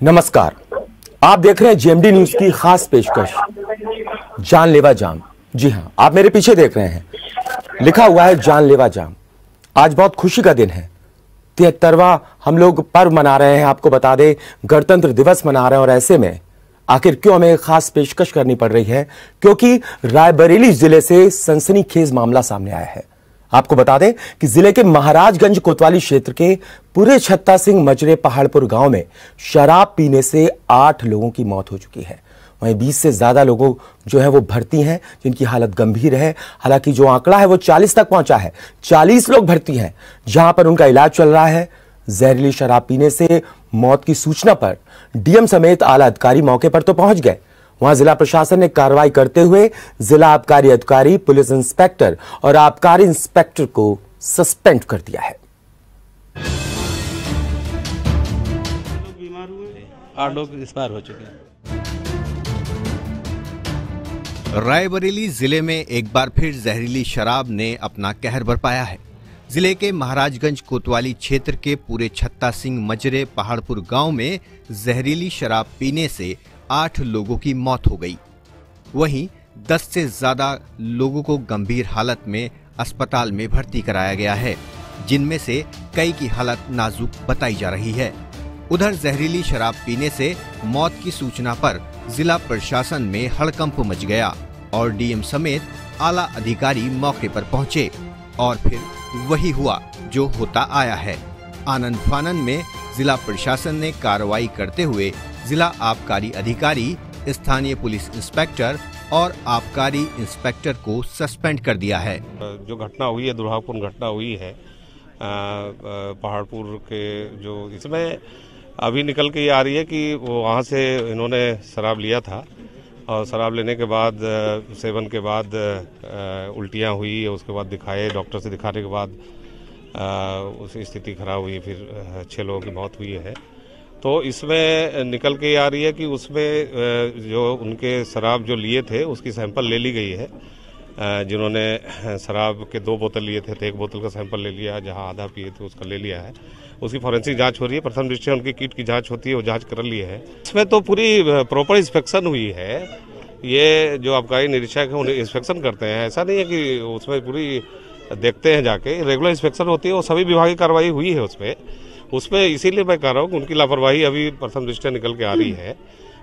नमस्कार, आप देख रहे हैं जेएमडी न्यूज की खास पेशकश जानलेवा जाम। जी हां, आप मेरे पीछे देख रहे हैं, लिखा हुआ है जानलेवा जाम। आज बहुत खुशी का दिन है, 73वां हम लोग पर्व मना रहे हैं। आपको बता दें, गणतंत्र दिवस मना रहे हैं। और ऐसे में आखिर क्यों हमें खास पेशकश करनी पड़ रही है? क्योंकि रायबरेली जिले से सनसनीखेज मामला सामने आया है। आपको बता दें कि जिले के महाराजगंज कोतवाली क्षेत्र के पूरे छत्ता सिंह मजरे पहाड़पुर गांव में शराब पीने से 8 लोगों की मौत हो चुकी है। वहीं 20 से ज्यादा लोगों जो है वो भर्ती हैं, जिनकी हालत गंभीर है। हालांकि जो आंकड़ा है वो 40 तक पहुंचा है। 40 लोग भर्ती हैं जहां पर उनका इलाज चल रहा है। जहरीली शराब पीने से मौत की सूचना पर डीएम समेत आला अधिकारी मौके पर तो पहुंच गए। वहां जिला प्रशासन ने कार्रवाई करते हुए जिला आबकारी अधिकारी, पुलिस इंस्पेक्टर और आबकारी इंस्पेक्टर को सस्पेंड कर दिया है। 8 लोग एक्सपायर हो चुके हैं। रायबरेली जिले में एक बार फिर जहरीली शराब ने अपना कहर बरपाया है। जिले के महाराजगंज कोतवाली क्षेत्र के पूरे छत्ता सिंह मजरे पहाड़पुर गांव में जहरीली शराब पीने से 8 लोगों की मौत हो गई। वहीं 10 से ज्यादा लोगों को गंभीर हालत में अस्पताल में भर्ती कराया गया है, जिनमें से कई की हालत नाजुक बताई जा रही है। उधर जहरीली शराब पीने से मौत की सूचना पर जिला प्रशासन में हड़कंप मच गया और डीएम समेत आला अधिकारी मौके पर पहुंचे और फिर वही हुआ जो होता आया है। आनंद फानन में जिला प्रशासन ने कार्रवाई करते हुए जिला आबकारी अधिकारी, स्थानीय पुलिस इंस्पेक्टर और आबकारी इंस्पेक्टर को सस्पेंड कर दिया है। जो घटना हुई है, दुर्भाग्यपूर्ण घटना हुई है पहाड़पुर के, जो इसमें अभी निकल के ये आ रही है कि वो वहाँ से इन्होंने शराब लिया था और शराब लेने के बाद, सेवन के बाद उल्टियाँ हुई। उसके बाद दिखाए, डॉक्टर से दिखाने के बाद उसकी स्थिति खराब हुई। फिर 6 लोगों की मौत हुई है। तो इसमें निकल के आ रही है कि उसमें जो उनके शराब जो लिए थे उसकी सैंपल ले ली गई है। जिन्होंने शराब के 2 बोतल लिए थे तो 1 बोतल का सैंपल ले लिया, जहां आधा पिए थे उसका ले लिया है। उसकी फॉरेंसिक जांच हो रही है। प्रथम दृष्टया उनकी किट की जांच होती है, वो जांच कर ली है। इसमें तो पूरी प्रॉपर इंस्पेक्शन हुई है। ये जो आबकारी निरीक्षक है उन्हें इंस्पेक्शन करते हैं, ऐसा नहीं है कि उसमें पूरी देखते हैं जाके। रेगुलर इंस्पेक्शन होती है, वो सभी विभागीय कार्रवाई हुई है उसमें। इसीलिए मैं कह रहा हूँ कि उनकी लापरवाही अभी प्रथम दृष्टया निकल के आ रही है।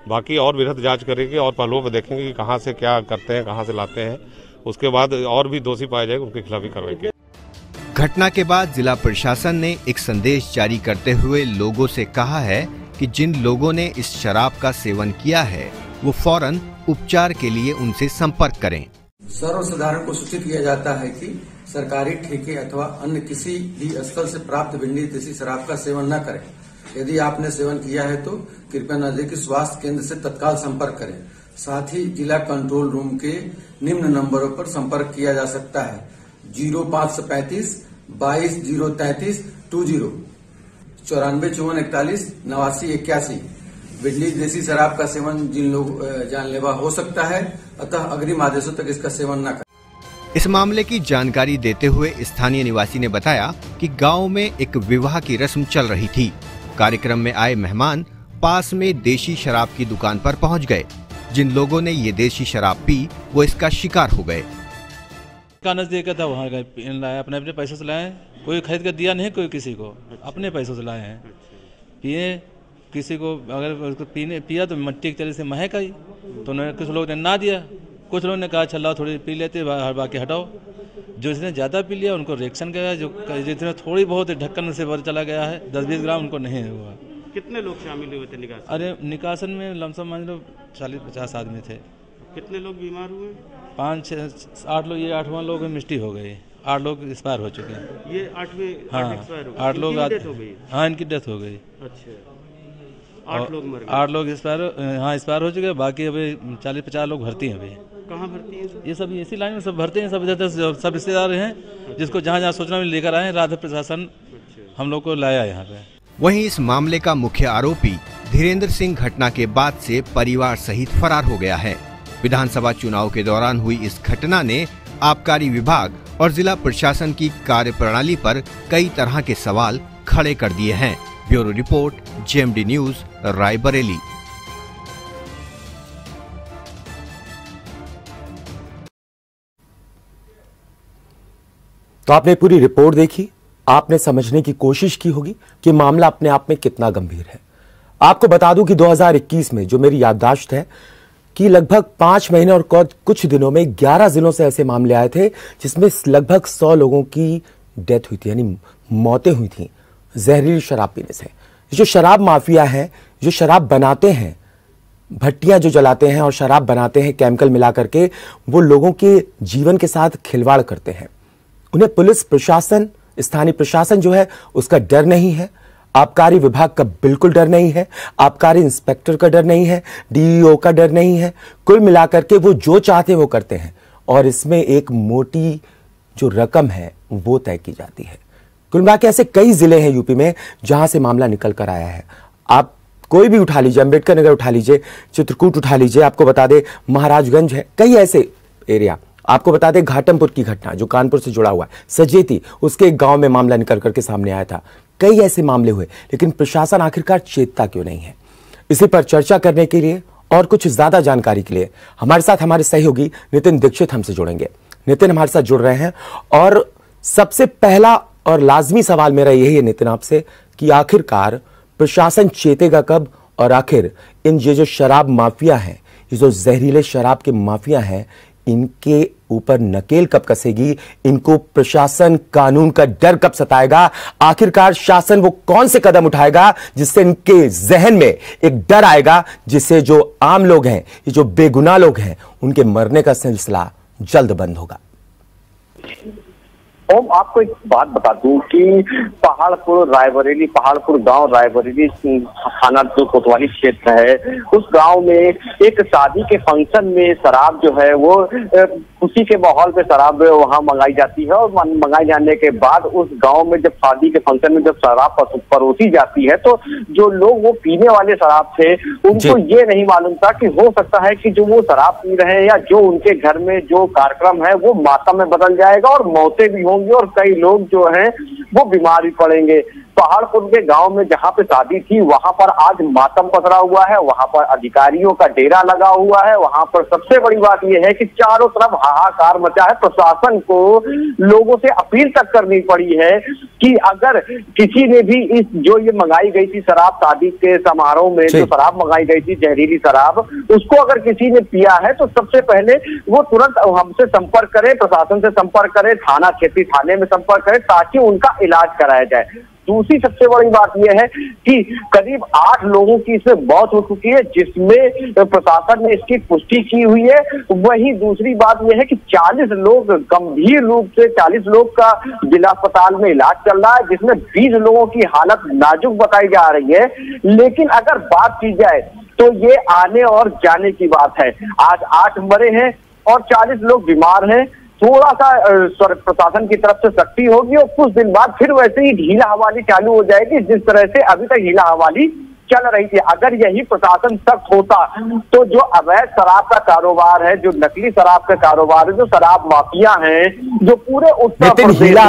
बाकी और वृहद जांच करेंगे और पहलुओं पर देखेंगे कि कहाँ से क्या करते हैं, कहाँ से लाते हैं। उसके बाद और भी दोषी पाए जाएंगे, उनके खिलाफ भी कार्रवाई की। घटना के बाद जिला प्रशासन ने एक संदेश जारी करते हुए लोगों से कहा है कि जिन लोगों ने इस शराब का सेवन किया है वो फौरन उपचार के लिए उनसे संपर्क करें। सर्वसाधारण को सूचित किया जाता है कि सरकारी ठेके अथवा अन्य किसी भी स्थल से प्राप्त भिंडी देसी शराब का सेवन न करें। यदि आपने सेवन किया है तो कृपया नजदीकी स्वास्थ्य केंद्र से तत्काल संपर्क करें। साथ ही जिला कंट्रोल रूम के निम्न नंबरों पर संपर्क किया जा सकता है: 0535 22 033 20, 94 54 41 89 81। भिंडी देसी शराब का सेवन जिन लोग जानलेवा हो सकता है, अतः अग्रिम आदेशों तक इसका सेवन न करें। इस मामले की जानकारी देते हुए स्थानीय निवासी ने बताया कि गांव में एक विवाह की रस्म चल रही थी। कार्यक्रम में आए मेहमान पास में देशी शराब की दुकान पर पहुंच गए। जिन लोगों ने ये देशी शराब पी वो इसका शिकार हो गए। नजदीक था, वहाँ लाए, अपने अपने पैसों से लाए। कोई खरीद कर दिया नहीं, कोई किसी को अपने पैसों से लाए हैं। पिए, किसी को अगर पिया तो मिट्टी की तरह से महक आई, तो कुछ लोग ने ना दिया, कुछ लोगों ने कहा चलाओ थोड़ी पी लेते, बाकी हटाओ। जो जिसने ज़्यादा पी लिया उनको रिएक्शन गया, जो जितने थोड़ी बहुत ढक्कन से भर चला गया है, 10-20 ग्राम उनको नहीं हुआ। कितने लोग शामिल हुए थे निकासन? अरे निकासन में लमसम मान लो 40-50 आदमी थे। कितने लोग बीमार हुए? 5-6-8 लोग, ये 8वां लोग में मिस्टी हो गई। 8 लोग एक्सपायर हो चुके हैं। ये 8वें एक्सपायर हो गए? 8 लोग डेथ हो गई? हाँ, इनकी डेथ हो गई। अच्छा, 8 लोग मर गए? 8 लोग एक्सपायर हो चुके हैं। बाकी अभी 40-50 लोग भर्ती हैं। अभी कहाँ भर्ती हैं? ये सब इसी लाइन में सब भर्ती हैं। सब इधर सब रिश्तेदार हैं, जिसको जहाँ जहाँ सूचना में लेकर आए हैं। राज्य प्रशासन हम लोग को लाया यहाँ पे। वहीं इस मामले का मुख्य आरोपी धीरेन्द्र सिंह घटना के बाद से परिवार सहित फरार हो गया है। विधानसभा चुनाव के दौरान हुई इस घटना ने आबकारी विभाग और जिला प्रशासन की कार्यप्रणाली पर कई तरह के सवाल खड़े कर दिए हैं। Bureau report, JMD news, Raebareli. तो आपने पूरी रिपोर्ट देखी, आपने समझने की कोशिश की होगी कि मामला अपने आप में कितना गंभीर है। आपको बता दूं कि 2021 में जो मेरी याददाश्त है कि लगभग 5 महीने और कुछ दिनों में 11 जिलों से ऐसे मामले आए थे जिसमें लगभग 100 लोगों की डेथ हुई थी, यानी मौतें हुई थी जहरीली शराब पीने से। जो शराब माफिया है, जो शराब बनाते हैं, भट्टियां जो जलाते हैं और शराब बनाते हैं केमिकल मिला करके, वो लोगों के जीवन के साथ खिलवाड़ करते हैं। उन्हें पुलिस प्रशासन, स्थानीय प्रशासन जो है उसका डर नहीं है, आबकारी विभाग का बिल्कुल डर नहीं है, आबकारी इंस्पेक्टर का डर नहीं है, डीईओ का डर नहीं है। कुल मिलाकर के वो जो चाहते वो करते हैं और इसमें एक मोटी जो रकम है वो तय की जाती है। कुल मिला के ऐसे कई जिले हैं यूपी में जहां से मामला निकल कर आया है। आप कोई भी उठा लीजिए, अंबेडकर नगर उठा लीजिए, चित्रकूट उठा लीजिए, आपको बता दे महाराजगंज है, कई ऐसे एरिया। आपको बता दें घाटमपुर की घटना जो कानपुर से जुड़ा हुआ है, सजेती, उसके एक गांव में मामला निकल करके सामने आया था। कई ऐसे मामले हुए, लेकिन प्रशासन आखिरकार चेतता क्यों नहीं है? इसी पर चर्चा करने के लिए और कुछ ज्यादा जानकारी के लिए हमारे साथ हमारे सहयोगी नितिन दीक्षित हमसे जुड़ेंगे। नितिन हमारे साथ जुड़ रहे हैं और सबसे पहला और लाजमी सवाल मेरा यही है नितिन आपसे कि आखिरकार प्रशासन चेतेगा कब और आखिर इन ये जो शराब माफिया हैं, ये जो जहरीले शराब के माफिया हैं, इनके ऊपर नकेल कब कसेगी? इनको प्रशासन कानून का डर कब सताएगा? आखिरकार शासन वो कौन से कदम उठाएगा जिससे इनके जहन में एक डर आएगा, जिससे जो आम लोग हैं, ये जो बेगुनाह लोग हैं, उनके मरने का सिलसिला जल्द बंद होगा। ओम, आपको एक बात बता दूं कि पहाड़पुर रायबरेली, पहाड़पुर गांव रायबरेली थाना जो कोतवाली क्षेत्र है, उस गांव में एक शादी के फंक्शन में शराब जो है वो खुशी के माहौल में शराब वहां मंगाई जाती है और मंगाई जाने के बाद उस गांव में जब शादी के फंक्शन में जब शराब परोसी जाती है तो जो लोग वो पीने वाले शराब थे उनको ये नहीं मालूम था कि हो सकता है कि जो वो शराब पी रहे हैं या जो उनके घर में जो कार्यक्रम है वो मातम में बदल जाएगा और मौतें भी होंगी और कई लोग जो हैं वो बीमार भी पड़ेंगे। पहाड़पुर के गांव में जहां पे शादी थी वहां पर आज मातम पसरा हुआ है, वहां पर अधिकारियों का डेरा लगा हुआ है। वहां पर सबसे बड़ी बात यह है कि चारों तरफ हाहाकार मचा है। प्रशासन को लोगों से अपील तक करनी पड़ी है कि अगर किसी ने भी इस जो ये मंगाई गई थी शराब, शादी के समारोह में जो शराब मंगाई गई थी जहरीली शराब, उसको अगर किसी ने पिया है तो सबसे पहले वो तुरंत हमसे संपर्क करे, प्रशासन से संपर्क करे, थाना खेती थाने में संपर्क करे ताकि उनका इलाज कराया जाए। दूसरी सबसे बड़ी बात यह है कि करीब 8 लोगों की इसमें मौत हो चुकी है, जिसमें प्रशासन ने इसकी पुष्टि की हुई है। वहीं दूसरी बात यह है कि 40 लोग गंभीर रूप से 40 लोग का जिला अस्पताल में इलाज चल रहा है, जिसमें 20 लोगों की हालत नाजुक बताई जा रही है। लेकिन अगर बात की जाए तो ये आने और जाने की बात है। आज 8 मरे हैं और 40 लोग बीमार हैं। थोड़ा सा प्रशासन की तरफ से सख्ती होगी और कुछ दिन बाद फिर वैसे ही ढीला हवाली चालू हो जाएगी जिस तरह से अभी तक ढीला हवाली चल रही थी। अगर यही प्रशासन सख्त होता तो जो अवैध शराब का कारोबार है, जो नकली शराब का कारोबार है, जो शराब माफिया हैं, जो पूरे उत्तर प्रदेश हीला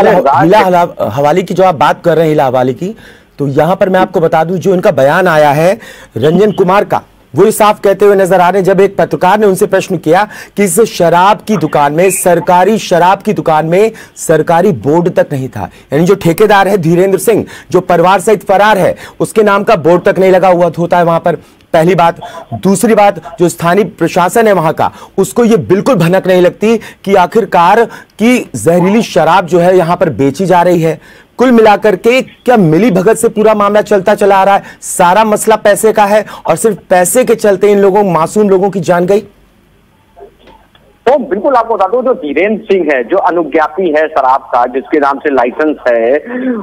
हवाली की जो आप बात कर रहे हैं, हीला हवाली की, तो यहां पर मैं आपको बता दूं जो इनका बयान आया है रंजन कुमार का, वो साफ कहते हुए नजर आ रहे हैं। जब एक पत्रकार ने उनसे प्रश्न किया कि इस शराब की दुकान में, सरकारी शराब की दुकान में सरकारी बोर्ड तक नहीं था, यानी जो ठेकेदार है धीरेन्द्र सिंह जो परिवार सहित फरार है, उसके नाम का बोर्ड तक नहीं लगा हुआ होता है वहां पर, पहली बात। दूसरी बात, जो स्थानीय प्रशासन है वहां का, उसको ये बिल्कुल भनक नहीं लगती कि आखिरकार की जहरीली शराब जो है यहां पर बेची जा रही है। कुल मिलाकर के क्या मिली भगत से पूरा मामला चलता चला आ रहा है? सारा मसला पैसे का है और सिर्फ पैसे के चलते इन लोगों, मासूम लोगों की जान गई। तो बिल्कुल आपको बता दूं, जो धीरेन्द्र सिंह है, जो अनुज्ञापी है शराब का, जिसके नाम से लाइसेंस है,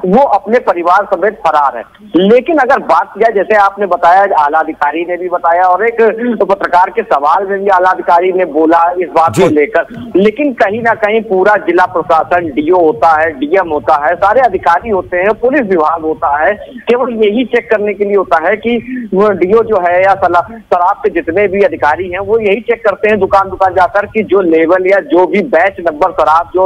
वो अपने परिवार समेत फरार है। लेकिन अगर बात किया, जैसे आपने बताया, आला अधिकारी ने भी बताया और एक पत्रकार के सवाल में भी आला अधिकारी ने बोला इस बात को लेकर, लेकिन कहीं ना कहीं पूरा जिला प्रशासन, डीओ होता है, डीएम होता है, सारे अधिकारी होते हैं, पुलिस विभाग होता है, केवल यही चेक करने के लिए होता है कि वो डीओ जो है या शराब के जितने भी अधिकारी हैं वो यही चेक करते हैं दुकान दुकान जाकर कि जो लेवल या जो भी बैच नंबर शराब जो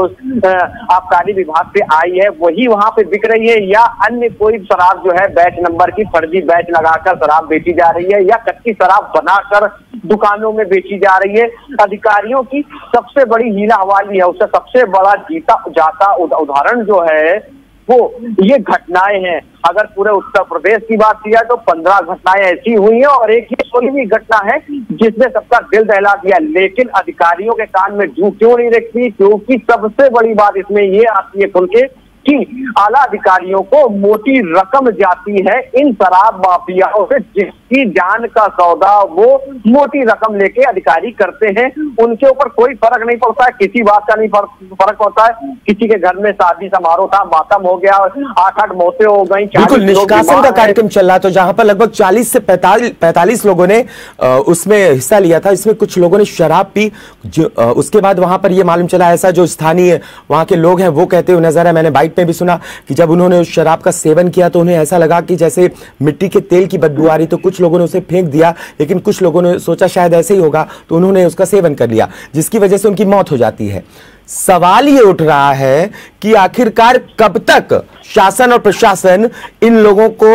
आबकारी विभाग से आई है वही वहां पे बिक रही है, या अन्य कोई शराब जो है बैच नंबर की फर्जी बैच लगाकर शराब बेची जा रही है, या कच्ची शराब बनाकर दुकानों में बेची जा रही है। अधिकारियों की सबसे बड़ी हीला हवाली है, उसका सबसे बड़ा जीता जाता उदाहरण जो है वो ये घटनाएं हैं। अगर पूरे उत्तर प्रदेश की बात की जाए तो 15 घटनाएं ऐसी हुई हैं और एक ही 16वीं घटना है जिसने सबका दिल दहला दिया, लेकिन अधिकारियों के कान में जू क्यों नहीं रखती? क्योंकि सबसे बड़ी बात इसमें ये आती है खुल के कि आला अधिकारियों को मोटी रकम जाती है इन शराब माफियाओं से, जिसकी जान का सौदा वो मोटी रकम लेके अधिकारी करते हैं। उनके ऊपर कोई फर्क नहीं पड़ता है, किसी बात का नहीं फर्क पड़ता है। किसी के घर में शादी समारोह था, मातम हो गया, 8-8 मौतें हो गई, बिल्कुल निष्कासन का कार्यक्रम चल रहा था जहां पर लगभग 40 से 45 लोगों ने उसमें हिस्सा लिया था। इसमें कुछ लोगों ने शराब पी, उसके बाद वहां पर यह मालूम चला, ऐसा जो स्थानीय वहां के लोग हैं वो कहते हुए नजर है, मैंने बाइट में भी सुना कि जब उन्होंने उस शराब का सेवन किया तो उन्हें ऐसा लगा कि जैसे मिट्टी के तेल की बदबू आ रही, तो कुछ लोगों ने उसे फेंक दिया, लेकिन कुछ लोगों ने सोचा शायद ऐसे ही होगा तो उन्होंने उसका सेवन कर लिया, जिसकी वजह से उनकी मौत हो जाती है। सवाल ये उठ रहा है कि आखिरकार कब तक शासन और प्रशासन इन लोगों को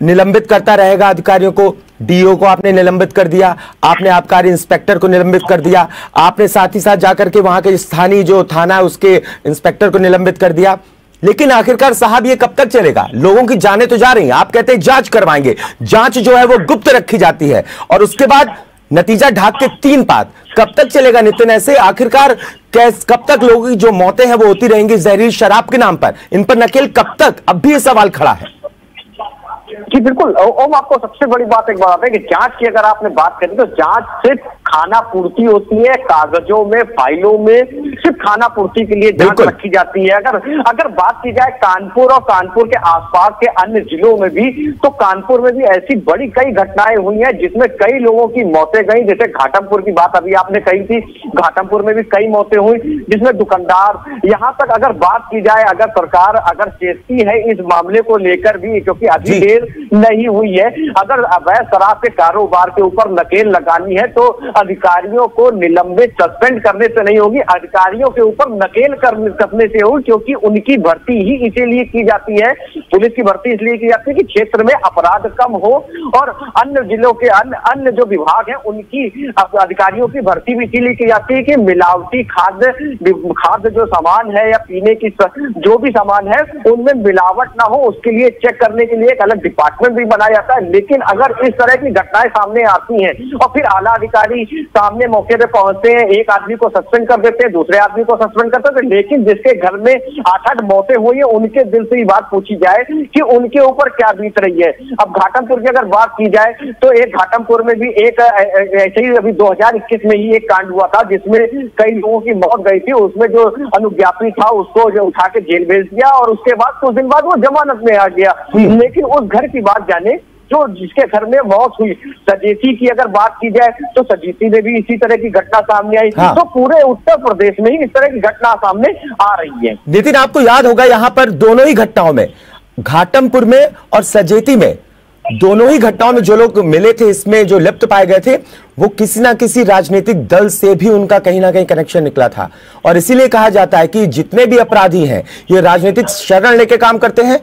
निलंबित करता रहेगा? अधिकारियों को, डीओ को आपने निलंबित कर दिया, आपने आबकारी इंस्पेक्टर को निलंबित कर दिया, आपने साथ ही साथ जाकर के वहां के स्थानीय जो थाना है उसके इंस्पेक्टर को निलंबित कर दिया, लेकिन आखिरकार साहब ये कब तक चलेगा? लोगों की जानें तो जा रही हैं, आप कहते हैं जांच करवाएंगे, जांच जो है वो गुप्त रखी जाती है और उसके बाद नतीजा ढाक के 3 पात। कब तक चलेगा नितिन ऐसे? आखिरकार कब तक लोगों की जो मौतें हैं वो होती रहेंगी जहरीली शराब के नाम पर? इन पर नकेल कब तक? अब भी ये सवाल खड़ा है। जी बिल्कुल, ओम आपको सबसे बड़ी बात एक बात है कि जांच की अगर आपने बात करी तो जांच सिर्फ खाना पूर्ति होती है, कागजों में, फाइलों में सिर्फ खाना पूर्ति के लिए जांच रखी जाती है। अगर बात की जाए कानपुर और कानपुर के आसपास के अन्य जिलों में भी, तो कानपुर में भी ऐसी बड़ी कई घटनाएं हुई हैं जिसमें कई लोगों की मौतें गई। जैसे घाटमपुर की बात अभी आपने कही थी, घाटमपुर में भी कई मौतें हुई जिसमें दुकानदार, यहाँ तक अगर बात की जाए, अगर सरकार अगर चेतती है इस मामले को लेकर भी, क्योंकि अभी देर नहीं हुई है, अगर अवैध शराब के कारोबार के ऊपर नकेल लगानी है तो अधिकारियों को निलंबित सस्पेंड करने से नहीं होगी, अधिकारियों के ऊपर नकेल करने से होगी, क्योंकि उनकी भर्ती ही इसीलिए की जाती है, पुलिस की भर्ती इसलिए की जाती है कि क्षेत्र में अपराध कम हो, और अन्य जिलों के अन्य जो विभाग हैं उनकी अधिकारियों की भर्ती भी इसीलिए की जाती है कि मिलावटी खाद्य जो सामान है या पीने की जो भी सामान है उनमें मिलावट ना हो, उसके लिए चेक करने के लिए एक अलग डिपार्टमेंट भी बनाया जाता है। लेकिन अगर इस तरह की घटनाएं सामने आती हैं और फिर आला अधिकारी सामने मौके पे पहुंचते हैं, एक आदमी को सस्पेंड कर देते हैं, दूसरे आदमी को सस्पेंड करते हैं, लेकिन जिसके घर में 8-8 मौतें हुई है उनके दिल से ही बात पूछी जाए कि उनके ऊपर क्या बीत रही है। अब घाटमपुर की अगर बात की जाए तो एक घाटमपुर में भी एक ऐसे ही अभी 2021 में ही एक कांड हुआ था जिसमें कई लोगों की मौत गई थी। उसमें जो अनुज्ञापी था उसको जो उठा के जेल भेज दिया और उसके बाद कुछ दिन बाद वो जमानत में आ गया। लेकिन उस घर की बात जाने जो जिसके घर में मौत हुई, सजेती की अगर बात की जाए तो सजेती में भी इसी तरह की घटना सामने आई। हाँ। तो पूरे उत्तर प्रदेश में ही इस तरह की घटना सामने आ रही है। नितिन आपको याद होगा यहां पर दोनों ही घटनाओं में, घाटमपुर में और सजेती में, दोनों ही घटनाओं में जो लोग मिले थे, इसमें जो लिप्त पाए गए थे, वो किसी ना किसी राजनीतिक दल से भी उनका कहीं ना कहीं कनेक्शन निकला था। और इसीलिए कहा जाता है कि जितने भी अपराधी हैं ये राजनीतिक शरण लेके काम करते हैं।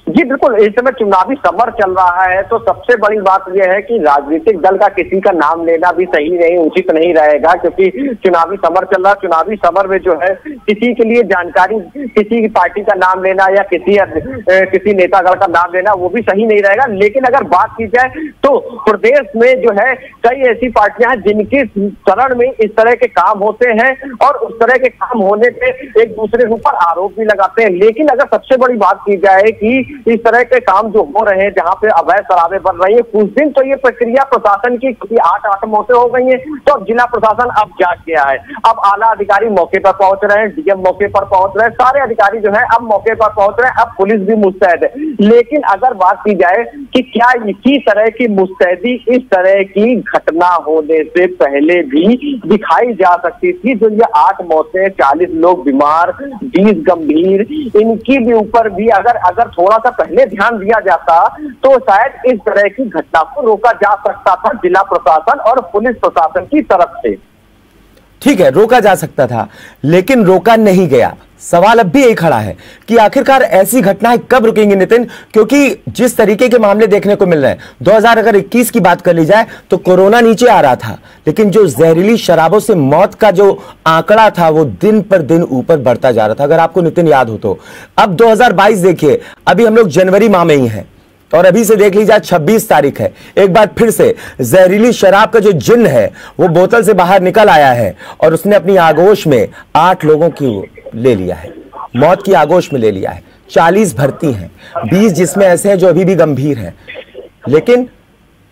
जी बिल्कुल, इस समय चुनावी समर चल रहा है तो सबसे बड़ी बात यह है कि राजनीतिक दल का किसी का नाम लेना भी सही नहीं, उचित नहीं रहेगा, क्योंकि चुनावी समर चल रहा है। चुनावी समर में जो है किसी के लिए जानकारी, किसी पार्टी का नाम लेना या किसी नेतागण का नाम लेना वो भी सही नहीं रहेगा। लेकिन अगर बात की जाए तो प्रदेश में जो है कई ऐसी पार्टियां हैं जिनके शरण में इस तरह के काम होते हैं और उस तरह के काम होने पे एक दूसरे के ऊपर आरोप भी लगाते हैं। लेकिन अगर सबसे बड़ी बात की जाए कि इस तरह के काम जो हो रहे हैं जहां पे अवैध शराबें बन रही है, कुछ दिन तो ये प्रक्रिया प्रशासन की 8 मौतें हो गई हैं, तो अब जिला प्रशासन अब जाग गया है। अब आला अधिकारी मौके पर पहुंच रहे हैं, डीएम मौके पर पहुंच रहे हैं, सारे अधिकारी जो है अब मौके पर पहुंच रहे हैं, अब पुलिस भी मुस्तैद है। लेकिन अगर बात की जाए कि क्या इसी तरह की मुस्तैदी इस तरह की घटना होने से पहले भी दिखाई जा सकती थी? जो ये 8 मौतें, 40 लोग बीमार, 20 गंभीर, इनकी भी ऊपर भी अगर थोड़ा सा पहले ध्यान दिया जाता तो शायद इस तरह की घटना को रोका जा सकता था जिला प्रशासन और पुलिस प्रशासन की तरफ से। ठीक है, रोका जा सकता था, लेकिन रोका नहीं गया। सवाल अब भी यही खड़ा है कि आखिरकार ऐसी घटनाएं कब रुकेंगी नितिन, क्योंकि जिस तरीके के मामले देखने को मिल रहे हैं, 2021 की बात कर ली जाए तो कोरोना नीचे आ रहा था, लेकिन जो जहरीली शराबों से मौत का जो आंकड़ा था वो दिन पर दिन ऊपर बढ़ता जा रहा था। अगर आपको नितिन याद हो तो अब 2022 देखिए, अभी हम लोग जनवरी माह में ही हैं और अभी से देख लीजिए 26 तारीख है, एक बार फिर से जहरीली शराब का जो जिन्न है वो बोतल से बाहर निकल आया है और उसने अपनी आगोश में 8 लोगों की ले लिया है, मौत की आगोश में ले लिया है। 40 भर्ती हैं, 20 जिसमें ऐसे हैं जो अभी भी गंभीर हैं। लेकिन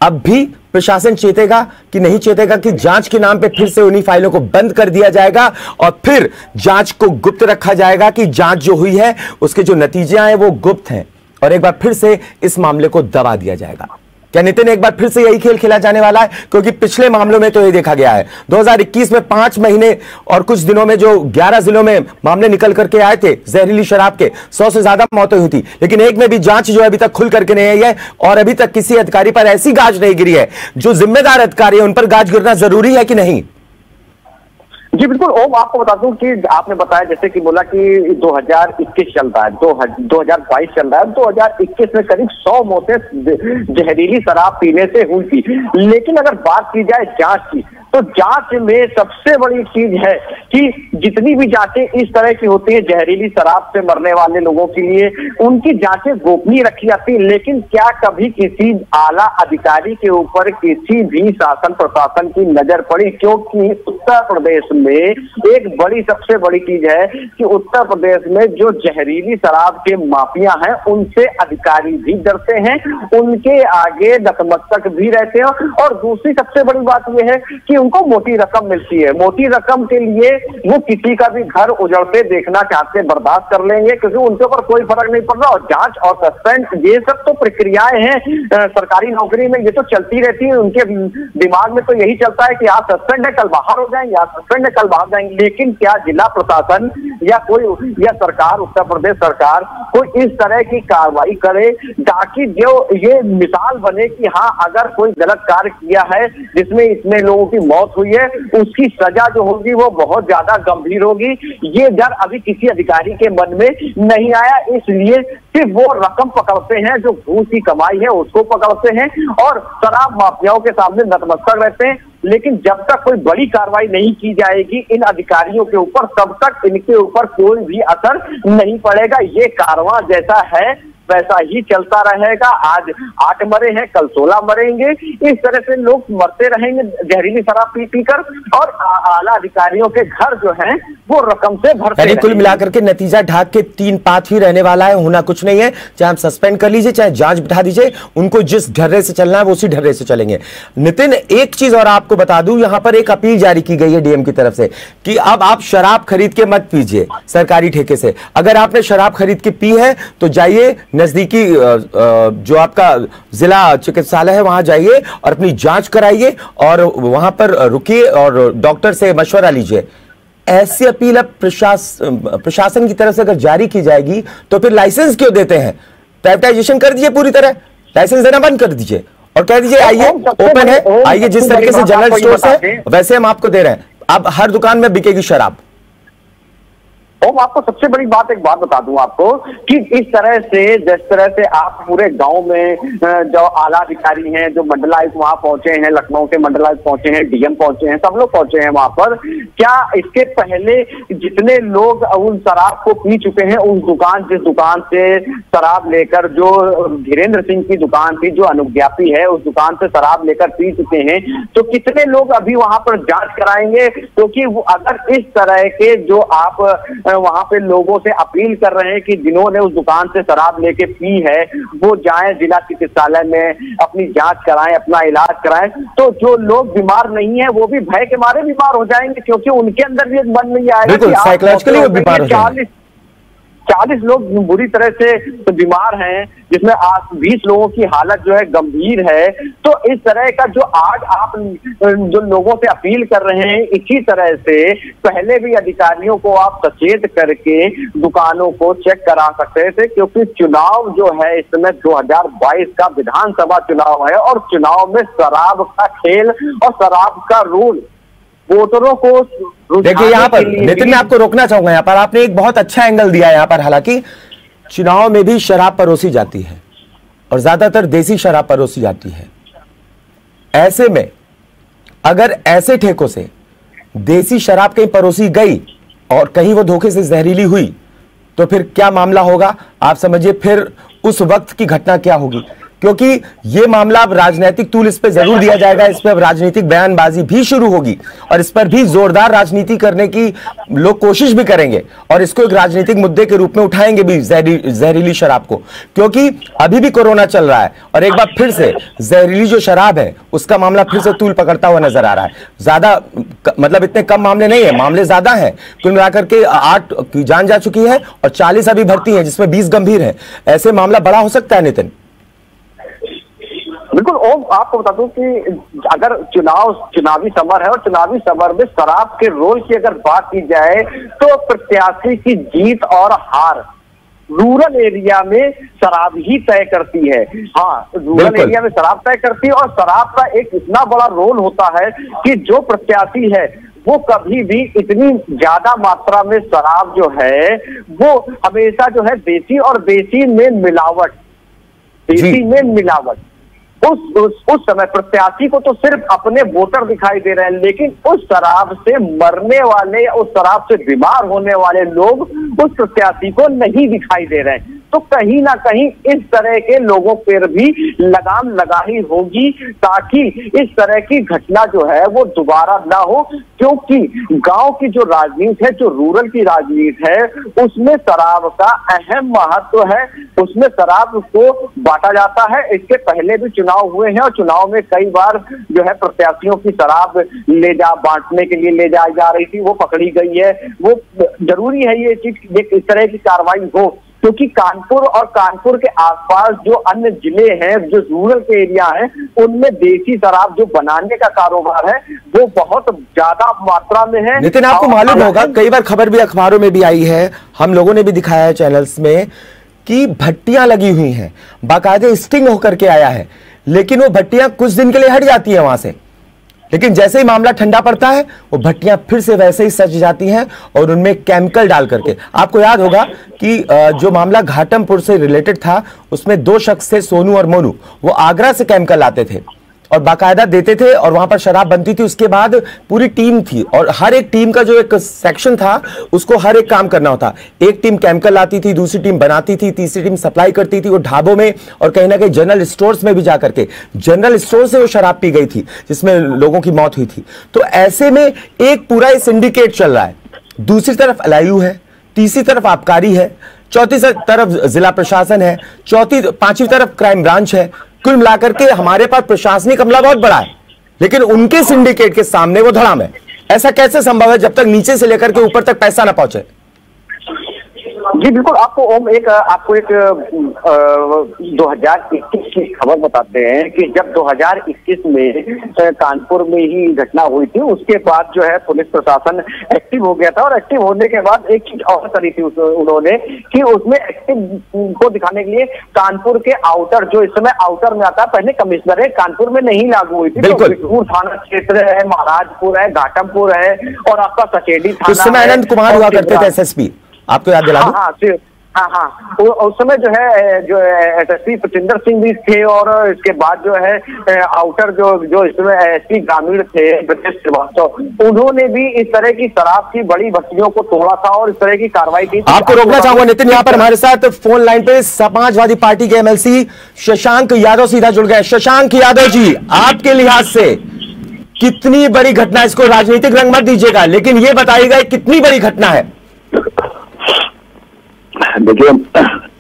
अब भी प्रशासन चेतेगा कि नहीं चेतेगा कि जांच के नाम पे फिर से उन्हीं फाइलों को बंद कर दिया जाएगा और फिर जांच को गुप्त रखा जाएगा कि जांच जो हुई है उसके जो नतीजे आए वो गुप्त हैं और एक बार फिर से इस मामले को दबा दिया जाएगा। क्या नितिन एक बार फिर से यही खेल खेला जाने वाला है? क्योंकि पिछले मामलों में तो ये देखा गया है, 2021 में 5 महीने और कुछ दिनों में जो 11 जिलों में मामले निकल करके आए थे जहरीली शराब के, 100 से ज्यादा मौतें हुई थी, लेकिन एक में भी जांच जो है अभी तक खुल करके नहीं आई है और अभी तक किसी अधिकारी पर ऐसी गाज नहीं गिरी है। जो जिम्मेदार अधिकारी है उन पर गाज गिरना जरूरी है कि नहीं? जी बिल्कुल ओम, आपको बता दूं कि आपने बताया जैसे कि बोला कि 2021 चल रहा है, 2022 चल रहा है, 2021 में करीब 100 मौतें जहरीली शराब पीने से हुई थी। लेकिन अगर बात की जाए जांच की, तो जांच में सबसे बड़ी चीज है कि जितनी भी जांचें इस तरह की होती है जहरीली शराब से मरने वाले लोगों के लिए, उनकी जांचें गोपनीय रखी जाती है। लेकिन क्या कभी किसी आला अधिकारी के ऊपर किसी भी शासन प्रशासन की नजर पड़ी? क्योंकि उत्तर प्रदेश में एक बड़ी सबसे बड़ी चीज है कि उत्तर प्रदेश में जो जहरीली शराब के माफिया हैं उनसे अधिकारी भी डरते हैं, उनके आगे नतमस्तक भी रहते हैं। और दूसरी सबसे बड़ी बात यह है कि उनको मोटी रकम मिलती है। मोटी रकम के लिए वो किसी का भी घर उजड़ते देखना चाहते, बर्दाश्त कर लेंगे क्योंकि उनके ऊपर कोई फर्क नहीं पड़ रहा। और जांच और सस्पेंड ये सब तो प्रक्रियाएं हैं सरकारी नौकरी में, ये तो चलती रहती है। उनके दिमाग में तो यही चलता है कि आज सस्पेंड है कल बाहर हो जाएंगे, आज सस्पेंड है कल बाहर जाएंगे। लेकिन क्या जिला प्रशासन या कोई या सरकार, उत्तर प्रदेश सरकार कोई इस तरह की कार्रवाई करे ताकि जो ये मिसाल बने कि हाँ अगर कोई गलत कार्य किया है जिसमें इतने लोगों की मौत हुई है उसकी सजा जो होगी वो बहुत ज्यादा गंभीर होगी, ये डर अभी किसी अधिकारी के मन में नहीं आया। इसलिए सिर्फ वो रकम पकड़ते हैं जो घूस की कमाई है उसको पकड़ते हैं और शराब माफियाओं के सामने नतमस्तक रहते हैं। लेकिन जब तक कोई बड़ी कार्रवाई नहीं की जाएगी इन अधिकारियों के ऊपर, तब तक इनके ऊपर कोई भी असर नहीं पड़ेगा। ये कारवां जैसा है वैसा ही चलता रहेगा। आज 8 मरे हैं, कल 16 मरेंगे। इस तरह से लोग मरते रहेंगे जहरीली शराब पी पीकर और आला अधिकारियों के घर जो हैं वो रकम से भरते रहेंगे। कुल मिलाकर के नतीजा ढाक के 3 पात ही रहने वाला है, होना कुछ नहीं है। चाहे हम सस्पेंड कर लीजिए, चाहे जांच बिठा दीजिए, उनको जिस ढर्रे से चलना है वो उसी ढर्रे से चलेंगे। नितिन, एक चीज और आपको बता दूं, यहां पर एक अपील जारी की गई है डीएम की तरफ से कि अब आप शराब खरीद के मत पीजिए सरकारी ठेके से। अगर आपने शराब खरीद के पी है तो जाइए नजदीकी जो आपका जिला चिकित्सालय है वहां जाइए और अपनी जांच कराइए और वहां पर रुकिए और डॉक्टर से मशवरा लीजिए। ऐसी अपील अब प्रशासन की तरफ से अगर जारी की जाएगी तो फिर लाइसेंस क्यों देते हैं? प्राइवेटाइजेशन कर दीजिए, पूरी तरह लाइसेंस देना बंद कर दीजिए और कह दीजिए आइए ओपन है, आइए जिस तरीके से जनरल स्टोर्स है वैसे हम आपको दे रहे हैं। अब हर दुकान में बिकेगी शराब। ओम, आपको सबसे बड़ी बात एक बात बता दूं आपको कि इस तरह से जिस तरह से आप पूरे गांव में जो आला अधिकारी हैं, जो मंडलायुक्त वहां पहुंचे हैं, लखनऊ के मंडलायुक्त पहुंचे हैं, डीएम पहुंचे हैं, सब लोग पहुंचे हैं वहां पर, क्या इसके पहले जितने लोग उन शराब को पी चुके हैं, उस दुकान जिस दुकान से शराब लेकर, जो धीरेन्द्र सिंह की दुकान थी जो अनुज्ञापी है, उस दुकान से शराब लेकर पी चुके हैं, तो कितने लोग अभी वहां पर जांच कराएंगे? क्योंकि अगर इस तरह के जो आप वहां पे लोगों से अपील कर रहे हैं कि जिन्होंने उस दुकान से शराब लेके पी है वो जाएं जिला चिकित्सालय में अपनी जांच कराएं, अपना इलाज कराएं, तो जो लोग बीमार नहीं है वो भी भय के मारे बीमार हो जाएंगे क्योंकि उनके अंदर भी मन नहीं आएगा कि साइकोलॉजिकली बीमार हो जाएंगे। 40 लोग बुरी तरह से तो बीमार हैं, जिसमें 20 लोगों की हालत जो है गंभीर है। तो इस तरह का जो आज आप जो लोगों से अपील कर रहे हैं, इसी तरह से पहले भी अधिकारियों को आप सचेत करके दुकानों को चेक करा सकते थे, क्योंकि चुनाव जो है इस समय 2022 का विधानसभा चुनाव है और चुनाव में शराब का खेल और शराब का रूल वोटरों को देखिए यहाँ पर नितिन, मैं आपको रोकना चाहूंगा। यहाँ पर आपने एक बहुत अच्छा एंगल दिया है। यहाँ पर हालांकि चुनाव में भी शराब परोसी जाती है और ज्यादातर देसी शराब परोसी जाती है। ऐसे में अगर ऐसे ठेकों से देसी शराब कहीं परोसी गई और कहीं वो धोखे से जहरीली हुई तो फिर क्या मामला होगा आप समझिए। फिर उस वक्त की घटना क्या होगी, क्योंकि ये मामला अब राजनीतिक तूल इस पे जरूर दिया जाएगा। इस पे अब राजनीतिक बयानबाजी भी शुरू होगी और इस पर भी जोरदार राजनीति करने की लोग कोशिश भी करेंगे और इसको एक राजनीतिक मुद्दे के रूप में उठाएंगे भी, जहरीली शराब को, क्योंकि अभी भी कोरोना चल रहा है और एक बार फिर से जहरीली जो शराब है उसका मामला फिर से तूल पकड़ता हुआ नजर आ रहा है। ज्यादा मतलब इतने कम मामले नहीं है, मामले ज्यादा है। कुल मिलाकर के 8 की जान जा चुकी है और 40 अभी भर्ती है, जिसमें 20 गंभीर है। ऐसे मामला बड़ा हो सकता है नितिन। बिल्कुल ओम, आपको बता दूं कि अगर चुनावी समर है और चुनावी समर में शराब के रोल की अगर बात की जाए तो प्रत्याशी की जीत और हार रूरल एरिया में शराब ही तय करती है। हाँ, रूरल एरिया में शराब तय करती है और शराब का एक इतना बड़ा रोल होता है कि जो प्रत्याशी है वो कभी भी इतनी ज्यादा मात्रा में शराब जो है वो हमेशा जो है देसी और देसी में मिलावट उस समय प्रत्याशी को तो सिर्फ अपने वोटर दिखाई दे रहे हैं, लेकिन उस शराब से मरने वाले, उस शराब से बीमार होने वाले लोग उस प्रत्याशी को नहीं दिखाई दे रहे हैं। तो कहीं ना कहीं इस तरह के लोगों पर भी लगाम लगानी होगी ताकि इस तरह की घटना जो है वो दोबारा ना हो, क्योंकि गांव की जो राजनीति है, जो रूरल की राजनीति है, उसमें शराब का अहम महत्व है। उसमें शराब को बांटा जाता है। इसके पहले भी चुनाव हुए हैं और चुनाव में कई बार जो है प्रत्याशियों की शराब बांटने के लिए ले जाई जा रही थी, वो पकड़ी गई है। वो जरूरी है ये चीज, इस तरह की कार्रवाई हो, क्योंकि कानपुर और कानपुर के आसपास जो अन्य जिले हैं, जो रूरल के एरिया हैं, उनमें देसी शराब जो बनाने का कारोबार है वो बहुत ज्यादा मात्रा में है। नितिन, आपको मालूम होगा कई बार खबर भी अखबारों में भी आई है, हम लोगों ने भी दिखाया है चैनल्स में कि भट्टियां लगी हुई हैं, बाकायदे स्टिंग होकर के आया है, लेकिन वो भट्टियां कुछ दिन के लिए हट जाती है वहां से, लेकिन जैसे ही मामला ठंडा पड़ता है वो भट्टियां फिर से वैसे ही सज जाती हैं और उनमें केमिकल डाल करके। आपको याद होगा कि जो मामला घाटमपुर से रिलेटेड था उसमें 2 शख्स थे, सोनू और मोनू, वो आगरा से केमिकल लाते थे और बाकायदा देते थे और वहां पर शराब बनती थी। उसके बाद पूरी टीम थी और हर एक टीम का जो एक सेक्शन था उसको हर एक काम करना होता। एक टीम केमिकल लाती थी, दूसरी टीम बनाती थी, तीसरी टीम सप्लाई करती थी। वो ढाबों में और कहीं ना कहीं जनरल स्टोर्स में भी जाकर के जनरल स्टोर से वो शराब पी गई थी जिसमें लोगों की मौत हुई थी। तो ऐसे में एक पूरा सिंडिकेट चल रहा है। दूसरी तरफ एलआईयू है, तीसरी तरफ आबकारी है, चौथी तरफ जिला प्रशासन है, पांचवी तरफ क्राइम ब्रांच है। कुल मिलाकर के हमारे पास प्रशासनिक अमला बहुत बड़ा है, लेकिन उनके सिंडिकेट के सामने वो धड़ाम है। ऐसा कैसे संभव है जब तक नीचे से लेकर के ऊपर तक पैसा ना पहुंचे? जी बिल्कुल, आपको 2021 की खबर बताते हैं कि जब 2021 में कानपुर में ही घटना हुई थी, उसके बाद जो है पुलिस प्रशासन एक्टिव हो गया था और एक्टिव होने के बाद एक चीज और करी थी उन्होंने कि उसमें एक्टिव को दिखाने के लिए कानपुर के आउटर, जो इस समय आउटर में आता है, पहले कमिश्नर है, कानपुर में नहीं लागू हुई थी। तो थाना क्षेत्र है, महाराजपुर है, घाटमपुर है और आपका सचेडी थाना, उस समय अनंत कुमार हुआ करते थे एसएसपी, आपको याद दिला दूं? हाँ, उस समय जो है जो एसएसपी प्रचिंदर सिंह भी थे और इसके बाद जो है आउटर जो इसमें एसपी ग्रामीण थे ब्रजेश श्रीवास्तव, उन्होंने भी इस तरह की शराब की बड़ी भट्टियों को तोड़ा था और इस तरह की कार्रवाई की। आपको रोकना चाहूंगा नितिन, यहाँ पर हमारे साथ फोन लाइन पे समाजवादी पार्टी के एमएलसी शशांक यादव सीधा जुड़ गए। शशांक यादव जी, आपके लिहाज से कितनी बड़ी घटना, इसको राजनीतिक रंग मत दीजिएगा, लेकिन ये बताइएगा कितनी बड़ी घटना है? देखिए,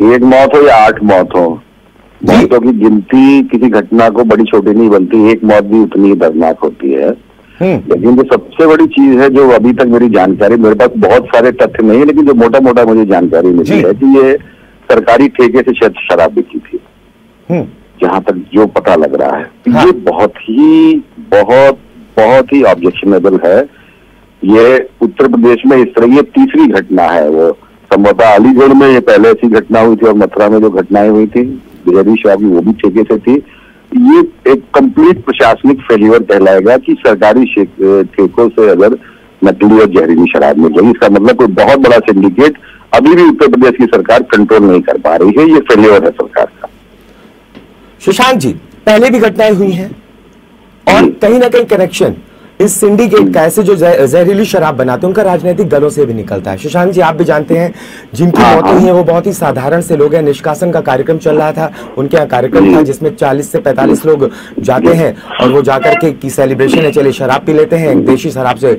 1 मौत हो या 8 मौत हो, मौतों की गिनती किसी घटना को बड़ी छोटी नहीं बनती। 1 मौत भी उतनी ही दर्दनाक होती है। लेकिन जो सबसे बड़ी चीज है, जो अभी तक मेरी जानकारी, मेरे पास बहुत सारे तथ्य नहीं है, लेकिन जो मोटा मोटा मुझे जानकारी मिली है कि ये सरकारी ठेके से शायद शराब बिकी थी, जहां तक जो पता लग रहा है। ये बहुत ही ऑब्जेक्शनेबल है। ये उत्तर प्रदेश में इस तरह ये तीसरी घटना है। वो संभवतः अलीगढ़ में ये पहले ऐसी घटना हुई थी और मथुरा में जो घटनाएं हुई थी बिजली शराब की, वो भी ठेके से थी। ये एक कंप्लीट प्रशासनिक फेल्यूर कहलाएगा कि सरकारी ठेकों से अगर नकली और जहरीली शराब मिल रही है, इसका मतलब कोई बहुत बड़ा सिंडिकेट अभी भी उत्तर प्रदेश की सरकार कंट्रोल नहीं कर पा रही है। ये फेल्यूर है सरकार का। शशांक जी, पहले भी घटनाएं हुई हैं और कहीं ना कहीं कनेक्शन इस सिंडिकेट का, ऐसे जो जहरीली शराब बनाते हैं उनका राजनीतिक दलों से भी निकलता है। शशांक जी, आप भी जानते हैं जिनकी मौतें हुई हैं वो बहुत ही साधारण से लोग हैं। निष्कासन का कार्यक्रम चल रहा था, उनके यहाँ कार्यक्रम था जिसमें 40 से 45 लोग जाते हैं और वो जाकर के की सेलिब्रेशन है, चले शराब पी लेते हैं, देशी शराब से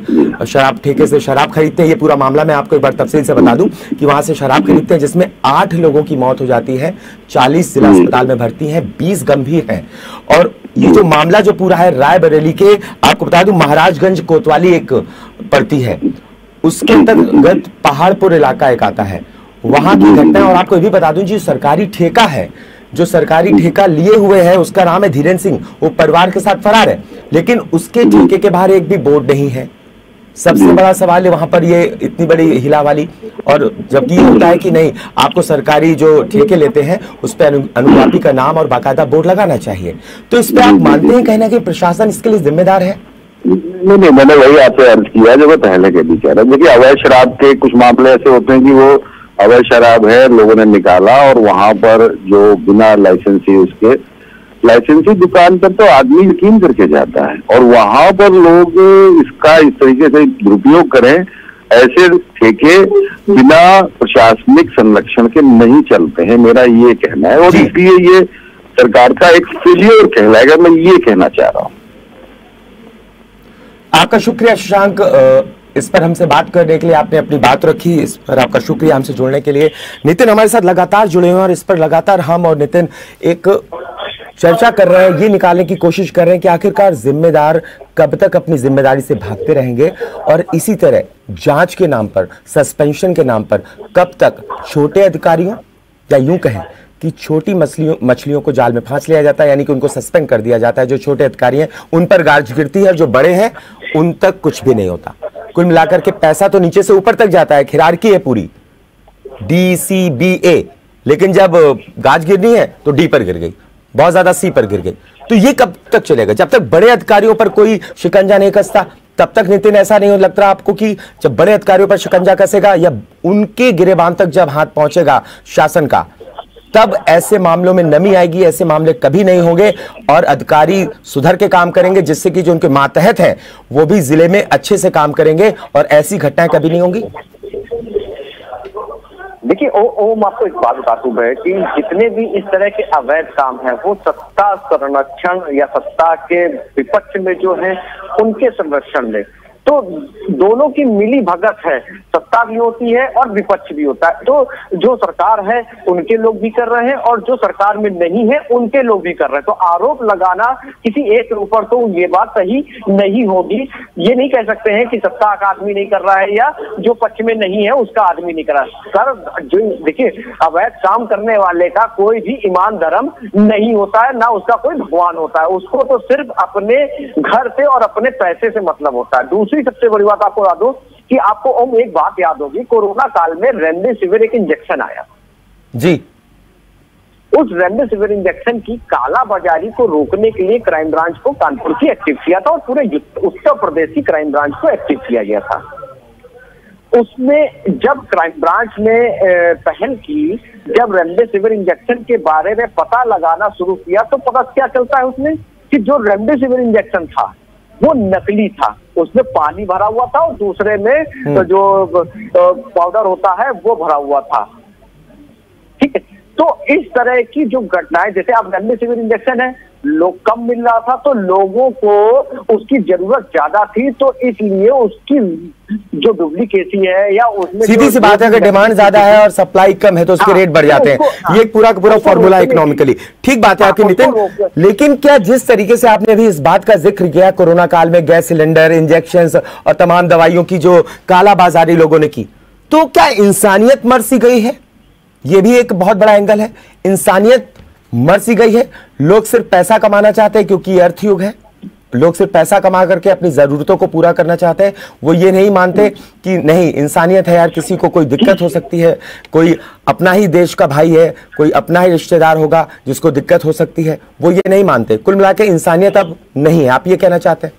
शराब ठेके से शराब खरीदते हैं। ये पूरा मामला मैं आपको एक बार तफसील से बता दूं कि वहां से शराब खरीदते हैं जिसमें 8 लोगों की मौत हो जाती है, 40 जिला अस्पताल में भर्ती हैं, 20 गंभीर हैं। और ये जो मामला जो पूरा है रायबरेली के, आपको बता दूं महाराजगंज कोतवाली एक पड़ती है, उसके अंतर्गत पहाड़पुर इलाका एक आता है, वहां की घटना। और आपको ये भी बता दूं जी, सरकारी ठेका है, जो सरकारी ठेका लिए हुए है उसका नाम है धीरेन्द्र सिंह, वो परिवार के साथ फरार है, लेकिन उसके ठेके के बाहर एक भी बोर्ड नहीं है। सबसे बड़ा सवाल है वहां पर ये इतनी बड़ी हिला वाली, और जबकि ये होता है कि नहीं, आपको सरकारी जो ठेके लेते हैं उस पर अनुपाती का नाम और बाकायदा बोर्ड लगाना चाहिए। तो इस पे आप मानते हैं कहना कि प्रशासन इसके लिए जिम्मेदार है? नहीं, मैंने वही आपसे अर्ज किया जो मैं पहले के भी कह रहा हूँ। देखिए, अवैध शराब के कुछ मामले ऐसे होते हैं कि वो अवैध शराब है, लोगों ने निकाला और वहां पर जो बिना लाइसेंसी, उसके लाइसेंसी दुकान पर तो आदमी यकीन करके जाता है और वहां पर लोग इसका इस तरीके से दुरुपयोग करें। ऐसे ठेके बिना प्रशासनिक संरक्षण के नहीं चलते हैं, मेरा ये कहना है। और इसलिए ये सरकार का एक फेल्योर कहलाएगा, मैं ये कहना चाह रहा हूँ। आपका शुक्रिया शशांक, इस पर हमसे बात करने के लिए, आपने अपनी बात रखी, इस पर आपका शुक्रिया हमसे जुड़ने के लिए। नितिन हमारे साथ लगातार जुड़े हुए हैं और इस पर लगातार हम और नितिन एक चर्चा कर रहे हैं, ये निकालने की कोशिश कर रहे हैं कि आखिरकार जिम्मेदार कब तक अपनी जिम्मेदारी से भागते रहेंगे और इसी तरह जांच के नाम पर, सस्पेंशन के नाम पर कब तक छोटे अधिकारियों, या यूं कहें कि छोटी मछलियों को जाल में फांस लिया जाता है, यानी कि उनको सस्पेंड कर दिया जाता है। जो छोटे अधिकारी हैं उन पर गाज गिरती है, जो बड़े हैं उन तक कुछ भी नहीं होता। कुल मिलाकर के पैसा तो नीचे से ऊपर तक जाता है, हिरार्की है पूरी DCBA, लेकिन जब गाज गिरनी है तो D पर गिर गई, बहुत ज्यादा C पर गिर गई। तो ये कब तक चलेगा? जब तक बड़े अधिकारियों पर कोई शिकंजा नहीं कसता तब तक नितिन ऐसा नहीं लगता आपको कि जब बड़े अधिकारियों पर शिकंजा कसेगा या उनके गिरेबान तक जब हाथ पहुंचेगा शासन का, तब ऐसे मामलों में नमी आएगी, ऐसे मामले कभी नहीं होंगे और अधिकारी सुधर के काम करेंगे, जिससे कि जो उनके मातहत हैं वो भी जिले में अच्छे से काम करेंगे और ऐसी घटनाएं कभी नहीं होंगी। देखिए ओम, आपको एक बात बता दूं मैं कि जितने भी इस तरह के अवैध काम हैं वो सत्ता संरक्षण या सत्ता के विपक्ष में जो है उनके संरक्षण में, तो दोनों की मिली भगत है, सत्ता भी होती है और विपक्ष भी होता है। तो जो सरकार है उनके लोग भी कर रहे हैं और जो सरकार में नहीं है उनके लोग भी कर रहे हैं। तो आरोप लगाना किसी एक के ऊपर तो ये बात सही नहीं होगी। ये नहीं कह सकते हैं कि सत्ता का आदमी नहीं कर रहा है या जो पक्ष में नहीं है उसका आदमी नहीं कर रहा है। सर जो देखिए, अवैध काम करने वाले का कोई भी ईमान धर्म नहीं होता है, ना उसका कोई भगवान होता है। उसको तो सिर्फ अपने घर से और अपने पैसे से मतलब होता है। दूसरी सबसे बड़ी बात आपको याद हो कि आपको ओम एक बात याद होगी, कोरोना काल में रेमडेसिविर एक इंजेक्शन आया जी। उस रेमडेसिविर इंजेक्शन की कालाबाजारी को रोकने के लिए क्राइम ब्रांच को कानपुर की एक्टिव किया था और पूरे उत्तर प्रदेश की क्राइम ब्रांच को एक्टिव किया गया था। उसमें जब क्राइम ब्रांच ने पहल की, जब रेमडेसिविर इंजेक्शन के बारे में पता लगाना शुरू किया तो पता क्या चलता है उसमें कि जो रेमडेसिविर इंजेक्शन था वो नकली था। उसमें पानी भरा हुआ था और दूसरे में जो पाउडर होता है वो भरा हुआ था। ठीक है, तो इस तरह की जो घटनाएं, जैसे अब रेमडेसिविर इंजेक्शन है, लोग कम मिल रहा था तो लोगों को उसकी जरूरत ज्यादा थी, तो इसलिए उसकी जो डुप्लीकेसी है या उसमें सीधी सी बात है, अगर डिमांड ज्यादा है और सप्लाई कम है तो उसके रेट बढ़ जाते हैं। ये पूरा का पूरा फॉर्मूला इकोनॉमिकली ठीक बात है आपकी नितिन। लेकिन क्या जिस तरीके से आपने भी इस बात का जिक्र किया, कोरोना काल में गैस सिलेंडर, इंजेक्शन और तमाम दवाइयों की जो कालाबाजारी लोगों ने की, तो क्या इंसानियत मर सी गई है? ये भी एक बहुत बड़ा एंगल है। इंसानियत मर सी गई है, लोग सिर्फ पैसा कमाना चाहते हैं क्योंकि ये अर्थयुग है। लोग सिर्फ पैसा कमा करके अपनी जरूरतों को पूरा करना चाहते हैं। वो ये नहीं मानते कि नहीं, इंसानियत है यार, किसी को कोई दिक्कत हो सकती है, कोई अपना ही देश का भाई है, कोई अपना ही रिश्तेदार होगा जिसको दिक्कत हो सकती है, वो ये नहीं मानते। कुल मिला के इंसानियत अब नहीं है, आप ये कहना चाहते हैं?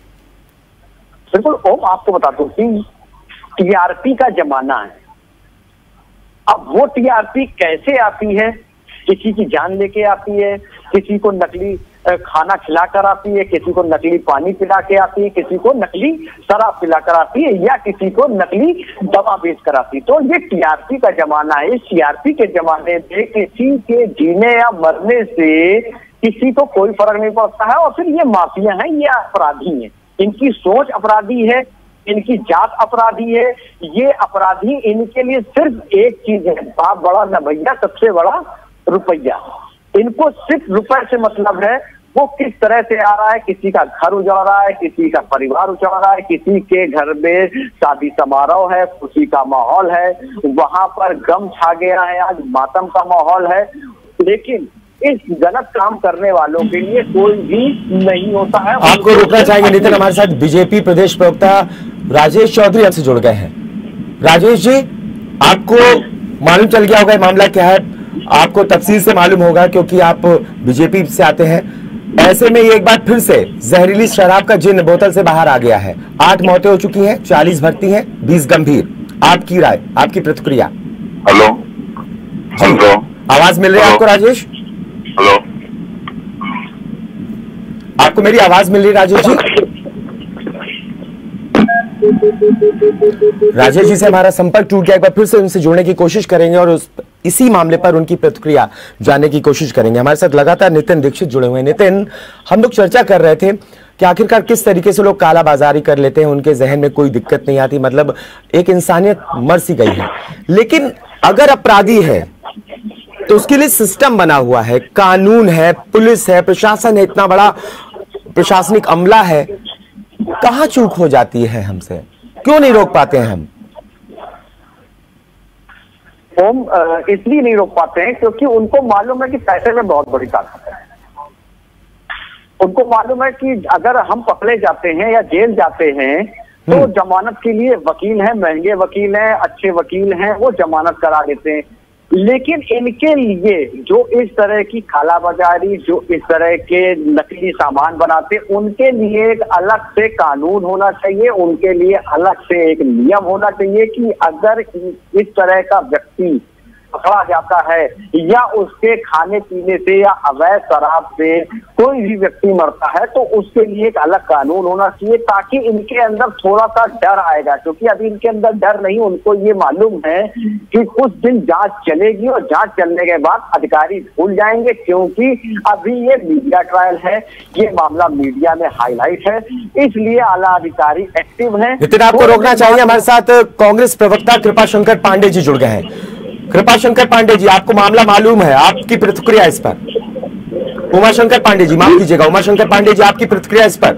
बिल्कुल ओम, आपको बता दूं कि टीआरपी का जमाना है। अब वो टीआरपी कैसे आती है? किसी की जान लेके आती है, किसी को नकली खाना खिलाकर आती है, किसी को नकली पानी पिला के आती है, किसी को नकली शराब पिलाकर आती है, या किसी को नकली दवा बेच कर आती है। तो ये टीआरपी का जमाना है। इस टीआरपी के जमाने में किसी के जीने या मरने से किसी को कोई फर्क नहीं पड़ता है। और फिर ये माफिया हैं, ये अपराधी हैं, इनकी सोच अपराधी है, इनकी जात अपराधी है। ये अपराधी, इनके लिए सिर्फ एक चीज है, बाप बड़ा न भैया, सबसे बड़ा रुपया। इनको सिर्फ रुपए से मतलब है। वो किस तरह से आ रहा है, किसी का घर उजड़ रहा है, किसी का परिवार उजड़ रहा है, किसी के घर में शादी समारोह है, खुशी का माहौल है, वहां पर गम छा गया है, आज मातम का माहौल है। लेकिन इस गलत काम करने वालों के लिए कोई भी नहीं होता है। आपको रुकना चाहेंगे नितिन। हमारे साथ बीजेपी प्रदेश प्रवक्ता राजेश चौधरी आपसे जुड़ गए हैं। राजेश जी, आपको मालूम चल गया होगा मामला क्या है, आपको तफसील से मालूम होगा क्योंकि आप बीजेपी से आते हैं। ऐसे में ये एक बार फिर से जहरीली शराब का जिन्न बोतल से बाहर आ गया है। 8 मौतें हो चुकी हैं, 40 भर्ती हैं, 20 गंभीर। आपकी राय, आपकी प्रतिक्रिया? हेलो हेलो, आवाज मिल रही है आपको राजेश? हेलो, आपको मेरी आवाज मिल रही है राजेश जी? राजेश जी से हमारा संपर्क टूट गया। एक बार फिर से उनसे जुड़ने की कोशिश करेंगे और इसी मामले पर उनकी प्रतिक्रिया जानने की कोशिश करेंगे। हमारे साथ लगातार नितिन दीक्षित जुड़े हुए हैं। नितिन, हम लोग चर्चा कर रहे थे कि आखिरकार किस तरीके से लोग कालाबाजारी कर लेते हैं, उनके जहन में कोई दिक्कत नहीं आती, मतलब एक इंसानियत मर सी गई है। लेकिन अगर अपराधी है तो उसके लिए सिस्टम बना हुआ है, कानून है, पुलिस है, प्रशासन है, इतना बड़ा प्रशासनिक अमला है। कहां चूक हो जाती है हमसे? क्यों नहीं रोक पाते हैं हम? ओम, इसलिए नहीं रोक पाते हैं क्योंकि उनको मालूम है कि पैसे में बहुत बड़ी ताकत है। उनको मालूम है कि अगर हम पकड़े जाते हैं या जेल जाते हैं तो जमानत के लिए वकील हैं, महंगे वकील हैं, अच्छे वकील हैं, वो जमानत करा देते हैं। लेकिन इनके लिए जो इस तरह की कालाबाजारी, जो इस तरह के नकली सामान बनाते, उनके लिए एक अलग से कानून होना चाहिए, उनके लिए अलग से एक नियम होना चाहिए कि अगर इस तरह का व्यक्ति पकड़ा जाता है या उसके खाने पीने से या अवैध शराब से कोई भी व्यक्ति मरता है तो उसके लिए एक अलग कानून होना चाहिए, ताकि इनके अंदर थोड़ा सा डर आएगा। क्योंकि अभी इनके अंदर डर नहीं, उनको ये मालूम है कि कुछ दिन जांच चलेगी और जांच चलने के बाद अधिकारी भूल जाएंगे, क्योंकि अभी ये मीडिया ट्रायल है, ये मामला मीडिया में हाईलाइट है, इसलिए आला अधिकारी एक्टिव है। नितिन, आपको रोकना चाहिए। हमारे साथ कांग्रेस प्रवक्ता कृपाशंकर पांडे जी जुड़ गए हैं। कृपाशंकर पांडे जी, आपको मामला मालूम है, आपकी प्रतिक्रिया इस पर? उमाशंकर पांडे जी, माफ कीजिएगा, उमाशंकर पांडे जी, आपकी प्रतिक्रिया इस पर?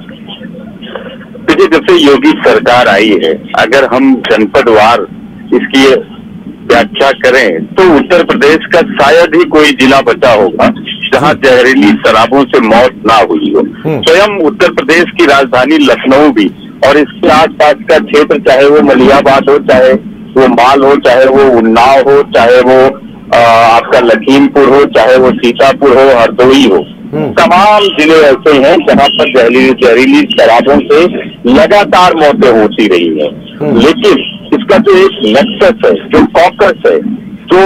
देखिए, जब से योगी सरकार आई है, अगर हम जनपदवार इसकी व्याख्या करें तो उत्तर प्रदेश का शायद ही कोई जिला बचा होगा जहां जहरीली शराबों से मौत ना हुई हो। स्वयं उत्तर प्रदेश की राजधानी लखनऊ भी और इसके आसपास का क्षेत्र, चाहे वो मलियाबाद हो, चाहे वो माल हो, चाहे वो उन्नाव हो, चाहे वो आपका लखीमपुर हो, चाहे वो सीतापुर हो, हरदोई हो, तमाम जिले ऐसे हैं जहां पर जहरीली शराबों से लगातार मौतें होती रही हैं। लेकिन इसका जो एक नेक्सस है, जो कॉकस है, जो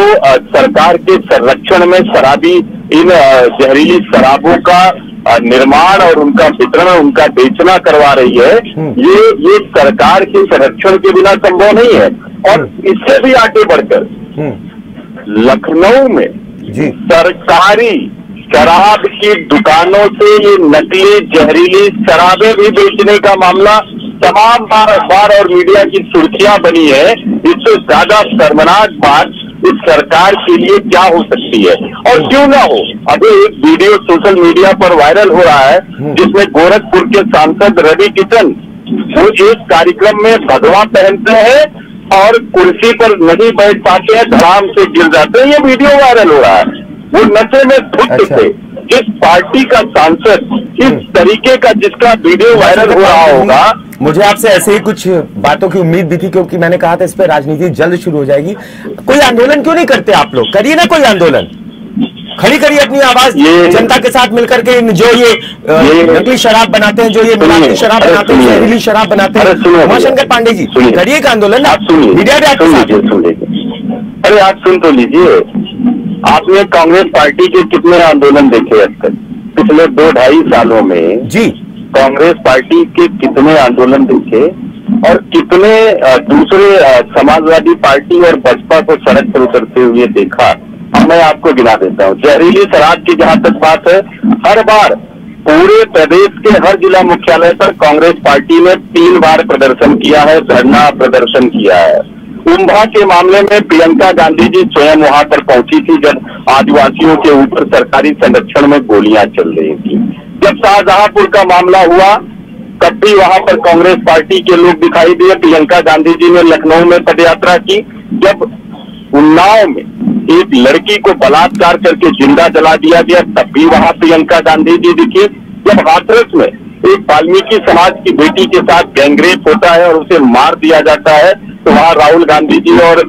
सरकार के संरक्षण में शराबी इन जहरीली शराबों का निर्माण और उनका वितरण, उनका बेचना करवा रही है, ये सरकार के संरक्षण के बिना संभव नहीं है। और इससे भी आगे बढ़कर लखनऊ में सरकारी शराब की दुकानों से ये नकली जहरीली शराबें भी बेचने का मामला तमाम बार और मीडिया की सुर्खियां बनी है। इससे ज्यादा शर्मनाक बात इस सरकार के लिए क्या हो सकती है? और क्यों ना हो, अभी एक वीडियो सोशल मीडिया पर वायरल हो रहा है जिसमें गोरखपुर के सांसद रवि किशन वो एक कार्यक्रम में भगवा पहनते हैं और कुर्सी पर नहीं बैठ पाते हैं, धड़ाम से गिर जाते हैं। ये वीडियो वायरल हो रहा है। वो नशे में धुत थे, जिस पार्टी का सांसद इस तरीके का जिसका वीडियो वायरल हो रहा होगा। मुझे आपसे ऐसे ही कुछ बातों की उम्मीद भी थी, क्योंकि मैंने कहा था इस पर राजनीति जल्द शुरू हो जाएगी। कोई आंदोलन क्यों नहीं करते आप लोग? करिए ना कोई आंदोलन, खड़ी करिए अपनी आवाज जनता के साथ मिलकर के। जो ये नकली शराब बनाते हैं, जो ये मिलावटी शराब बनाते हैं, जहरीली शराब बनाते हैं, उमाशंकर पांडे जी करिए एक आंदोलन। आप सुनिए, मीडिया भी आपके साथ है। अरे आप सुन तो लीजिए, आपने कांग्रेस पार्टी के कितने आंदोलन देखे अब तक पिछले 2-2.5 सालों में? जी, कांग्रेस पार्टी के कितने आंदोलन देखे और कितने दूसरे समाजवादी पार्टी और बसपा को सड़क पर उतरते हुए देखा? अब मैं आपको गिना देता हूँ। जहरीली शराब की जहां तक बात है, हर बार पूरे प्रदेश के हर जिला मुख्यालय पर कांग्रेस पार्टी ने 3 बार प्रदर्शन किया है, धरना प्रदर्शन किया है। उम्भा के मामले में प्रियंका गांधी जी स्वयं वहां पर पहुंची थी जब आदिवासियों के ऊपर सरकारी संरक्षण में गोलियां चल रही थी। जब शाहजहांपुर का मामला हुआ तब भी वहां पर कांग्रेस पार्टी के लोग दिखाई दिए। प्रियंका गांधी जी ने लखनऊ में पदयात्रा की। जब उन्नाव में एक लड़की को बलात्कार करके जिंदा जला दिया गया तब भी वहां प्रियंका गांधी जी दिखी। जब हाथरस में एक वाल्मीकि समाज की बेटी के साथ गैंगरेप होता है और उसे मार दिया जाता है तो वहां राहुल गांधी जी और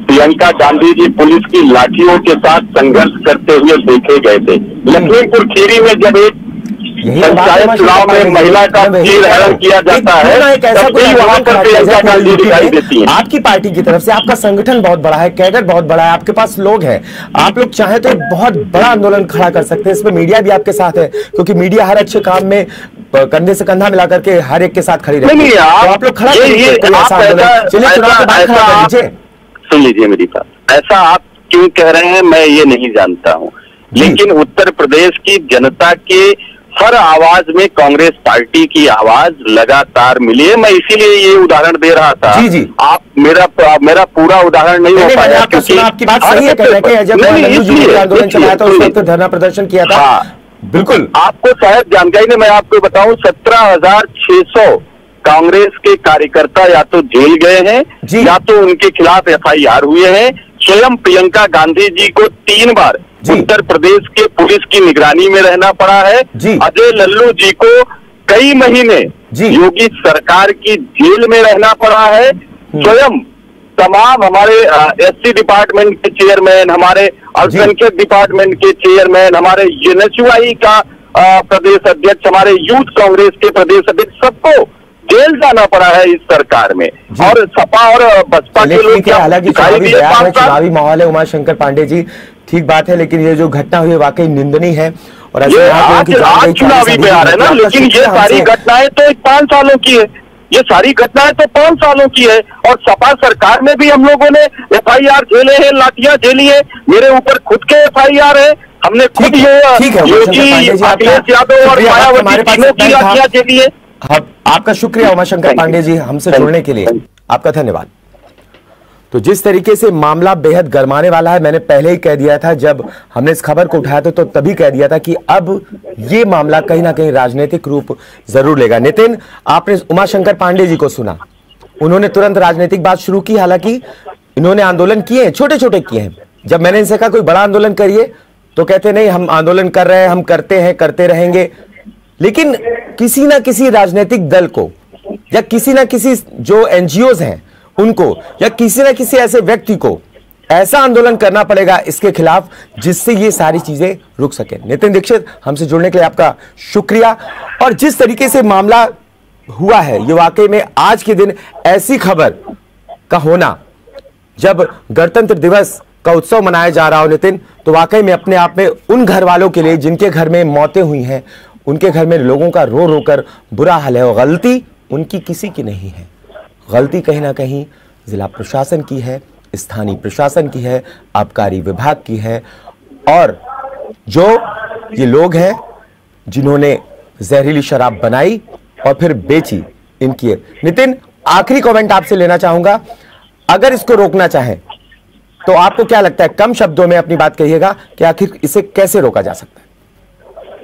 प्रियंका गांधी जी पुलिस की लाठियों के साथ संघर्ष करते हुए देखे गए थे। लखीमपुर खीरी में जब एक पंचायत चुनाव में महिला का हरण किया जाता है तब भी वहां पर प्रियंका गांधी दिखाई देती है। आपकी पार्टी की तरफ से आपका संगठन बहुत बड़ा है, कैडर बहुत बड़ा है, आपके पास लोग हैं, आप लोग चाहे तो एक बहुत बड़ा आंदोलन खड़ा कर सकते हैं। इसमें मीडिया भी आपके साथ है, क्योंकि मीडिया हर अच्छे काम में कंधे से कंधा मिलाकर के हर एक के साथ खड़ी रहती है। तो आप लोग खड़ा कीजिए ऐसा आंदोलन। चलिए चुनाव के बाद खड़ा कर लीजिए। सुन लीजिए मेरी बात, ऐसा आप क्यों कह रहे हैं मैं ये नहीं जानता हूँ, लेकिन उत्तर प्रदेश की जनता के हर आवाज में कांग्रेस पार्टी की आवाज लगातार मिली है। मैं इसीलिए ये उदाहरण दे रहा था। जी जी, आप मेरा पूरा उदाहरण नहीं हो पाया क्योंकि आपकी बात सही है। जब आंदोलन चलाया था उस वक्त धरना प्रदर्शन किया था। बिल्कुल, आपको शायद जानकारी नहीं, मैं आपको बताऊं 17,600 कांग्रेस के कार्यकर्ता या तो जेल गए हैं या तो उनके खिलाफ FIR हुए हैं। स्वयं प्रियंका गांधी जी को 3 बार उत्तर प्रदेश के पुलिस की निगरानी में रहना पड़ा है। अजय लल्लू जी को कई महीने योगी सरकार की जेल में रहना पड़ा है। स्वयं तमाम हमारे SC डिपार्टमेंट के चेयरमैन, हमारे अल्पसंख्यक डिपार्टमेंट के चेयरमैन, हमारे NSUI का प्रदेश अध्यक्ष, हमारे यूथ कांग्रेस के प्रदेश अध्यक्ष, सबको जेल जाना पड़ा है इस सरकार में। और सपा और बसपा के लोग हालांकि चुनावी माहौल है उमाशंकर पांडे जी, ठीक बात है, लेकिन ये जो घटना हुई है वाकई निंदनीय है। और आज चुनावी बयान है ना, लेकिन ये सारी घटनाएं तो 5 सालों की है। ये सारी घटनाएं तो 5 सालों की है। और सपा सरकार में भी हम लोगों ने FIR झेले हैं, लाठियां झेली है, मेरे ऊपर खुद के FIR है। हमने खुद योगी अखिलेश यादव और मायावती तीनों की लाठियां झेली है। आपका शुक्रिया उमाशंकर पांडे जी, हमसे जुड़ने के लिए आपका धन्यवाद। तो जिस तरीके से मामला बेहद गरमाने वाला है, मैंने पहले ही कह दिया था जब हमने इस खबर को उठाया था, तो तभी कह दिया था कि अब ये मामला कहीं ना कहीं राजनीतिक रूप जरूर लेगा। नितिन, आपने उमाशंकर पांडे जी को सुना, उन्होंने तुरंत राजनीतिक बात शुरू की। हालांकि इन्होंने आंदोलन किए हैं, छोटे छोटे किए हैं। जब मैंने इनसे कहा कोई बड़ा आंदोलन करिए तो कहते नहीं, हम आंदोलन कर रहे हैं, हम करते हैं, करते रहेंगे। लेकिन किसी ना किसी राजनीतिक दल को या किसी ना किसी जो NGOs हैं उनको या किसी ना किसी ऐसे व्यक्ति को ऐसा आंदोलन करना पड़ेगा इसके खिलाफ जिससे ये सारी चीजें रुक सके। नितिन दीक्षित, हमसे जुड़ने के लिए आपका शुक्रिया। और जिस तरीके से मामला हुआ है, ये वाकई में आज के दिन ऐसी खबर का होना, जब गणतंत्र दिवस का उत्सव मनाया जा रहा हो नितिन, तो वाकई में अपने आप में उन घर वालों के लिए जिनके घर में मौतें हुई हैं, उनके घर में लोगों का रो रो कर बुरा हाल है। और गलती उनकी किसी की नहीं है, गलती कहीं ना कहीं जिला प्रशासन की है, स्थानीय प्रशासन की है, आबकारी विभाग की है, और जो ये लोग हैं जिन्होंने जहरीली शराब बनाई और फिर बेची, इनकी है। नितिन, आखिरी कमेंट आपसे लेना चाहूंगा, अगर इसको रोकना चाहें तो आपको क्या लगता है, कम शब्दों में अपनी बात कहिएगा कि आखिर इसे कैसे रोका जा सकता है?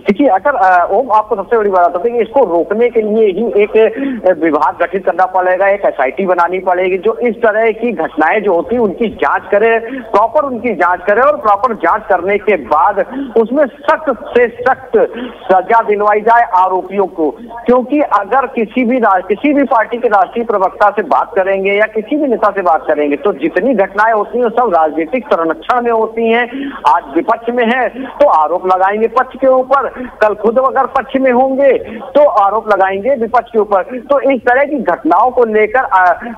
देखिए, अगर ओम आपको सबसे बड़ी बात बताते हैं कि इसको रोकने के लिए ही एक विभाग गठित करना पड़ेगा, एक SIT बनानी पड़ेगी जो इस तरह की घटनाएं जो होती है उनकी जांच करे, प्रॉपर उनकी जांच करे और प्रॉपर जांच करने के बाद उसमें सख्त से सख्त सजा दिलवाई जाए आरोपियों को। क्योंकि अगर किसी भी पार्टी के राष्ट्रीय प्रवक्ता से बात करेंगे या किसी भी नेता से बात करेंगे तो जितनी घटनाएं होती हैं सब राजनीतिक संरक्षण में होती हैं। आज विपक्ष में है तो आरोप लगाएंगे पक्ष के ऊपर, कल खुद अगर पक्ष में होंगे तो आरोप लगाएंगे विपक्ष के ऊपर। तो इस तरह की घटनाओं को लेकर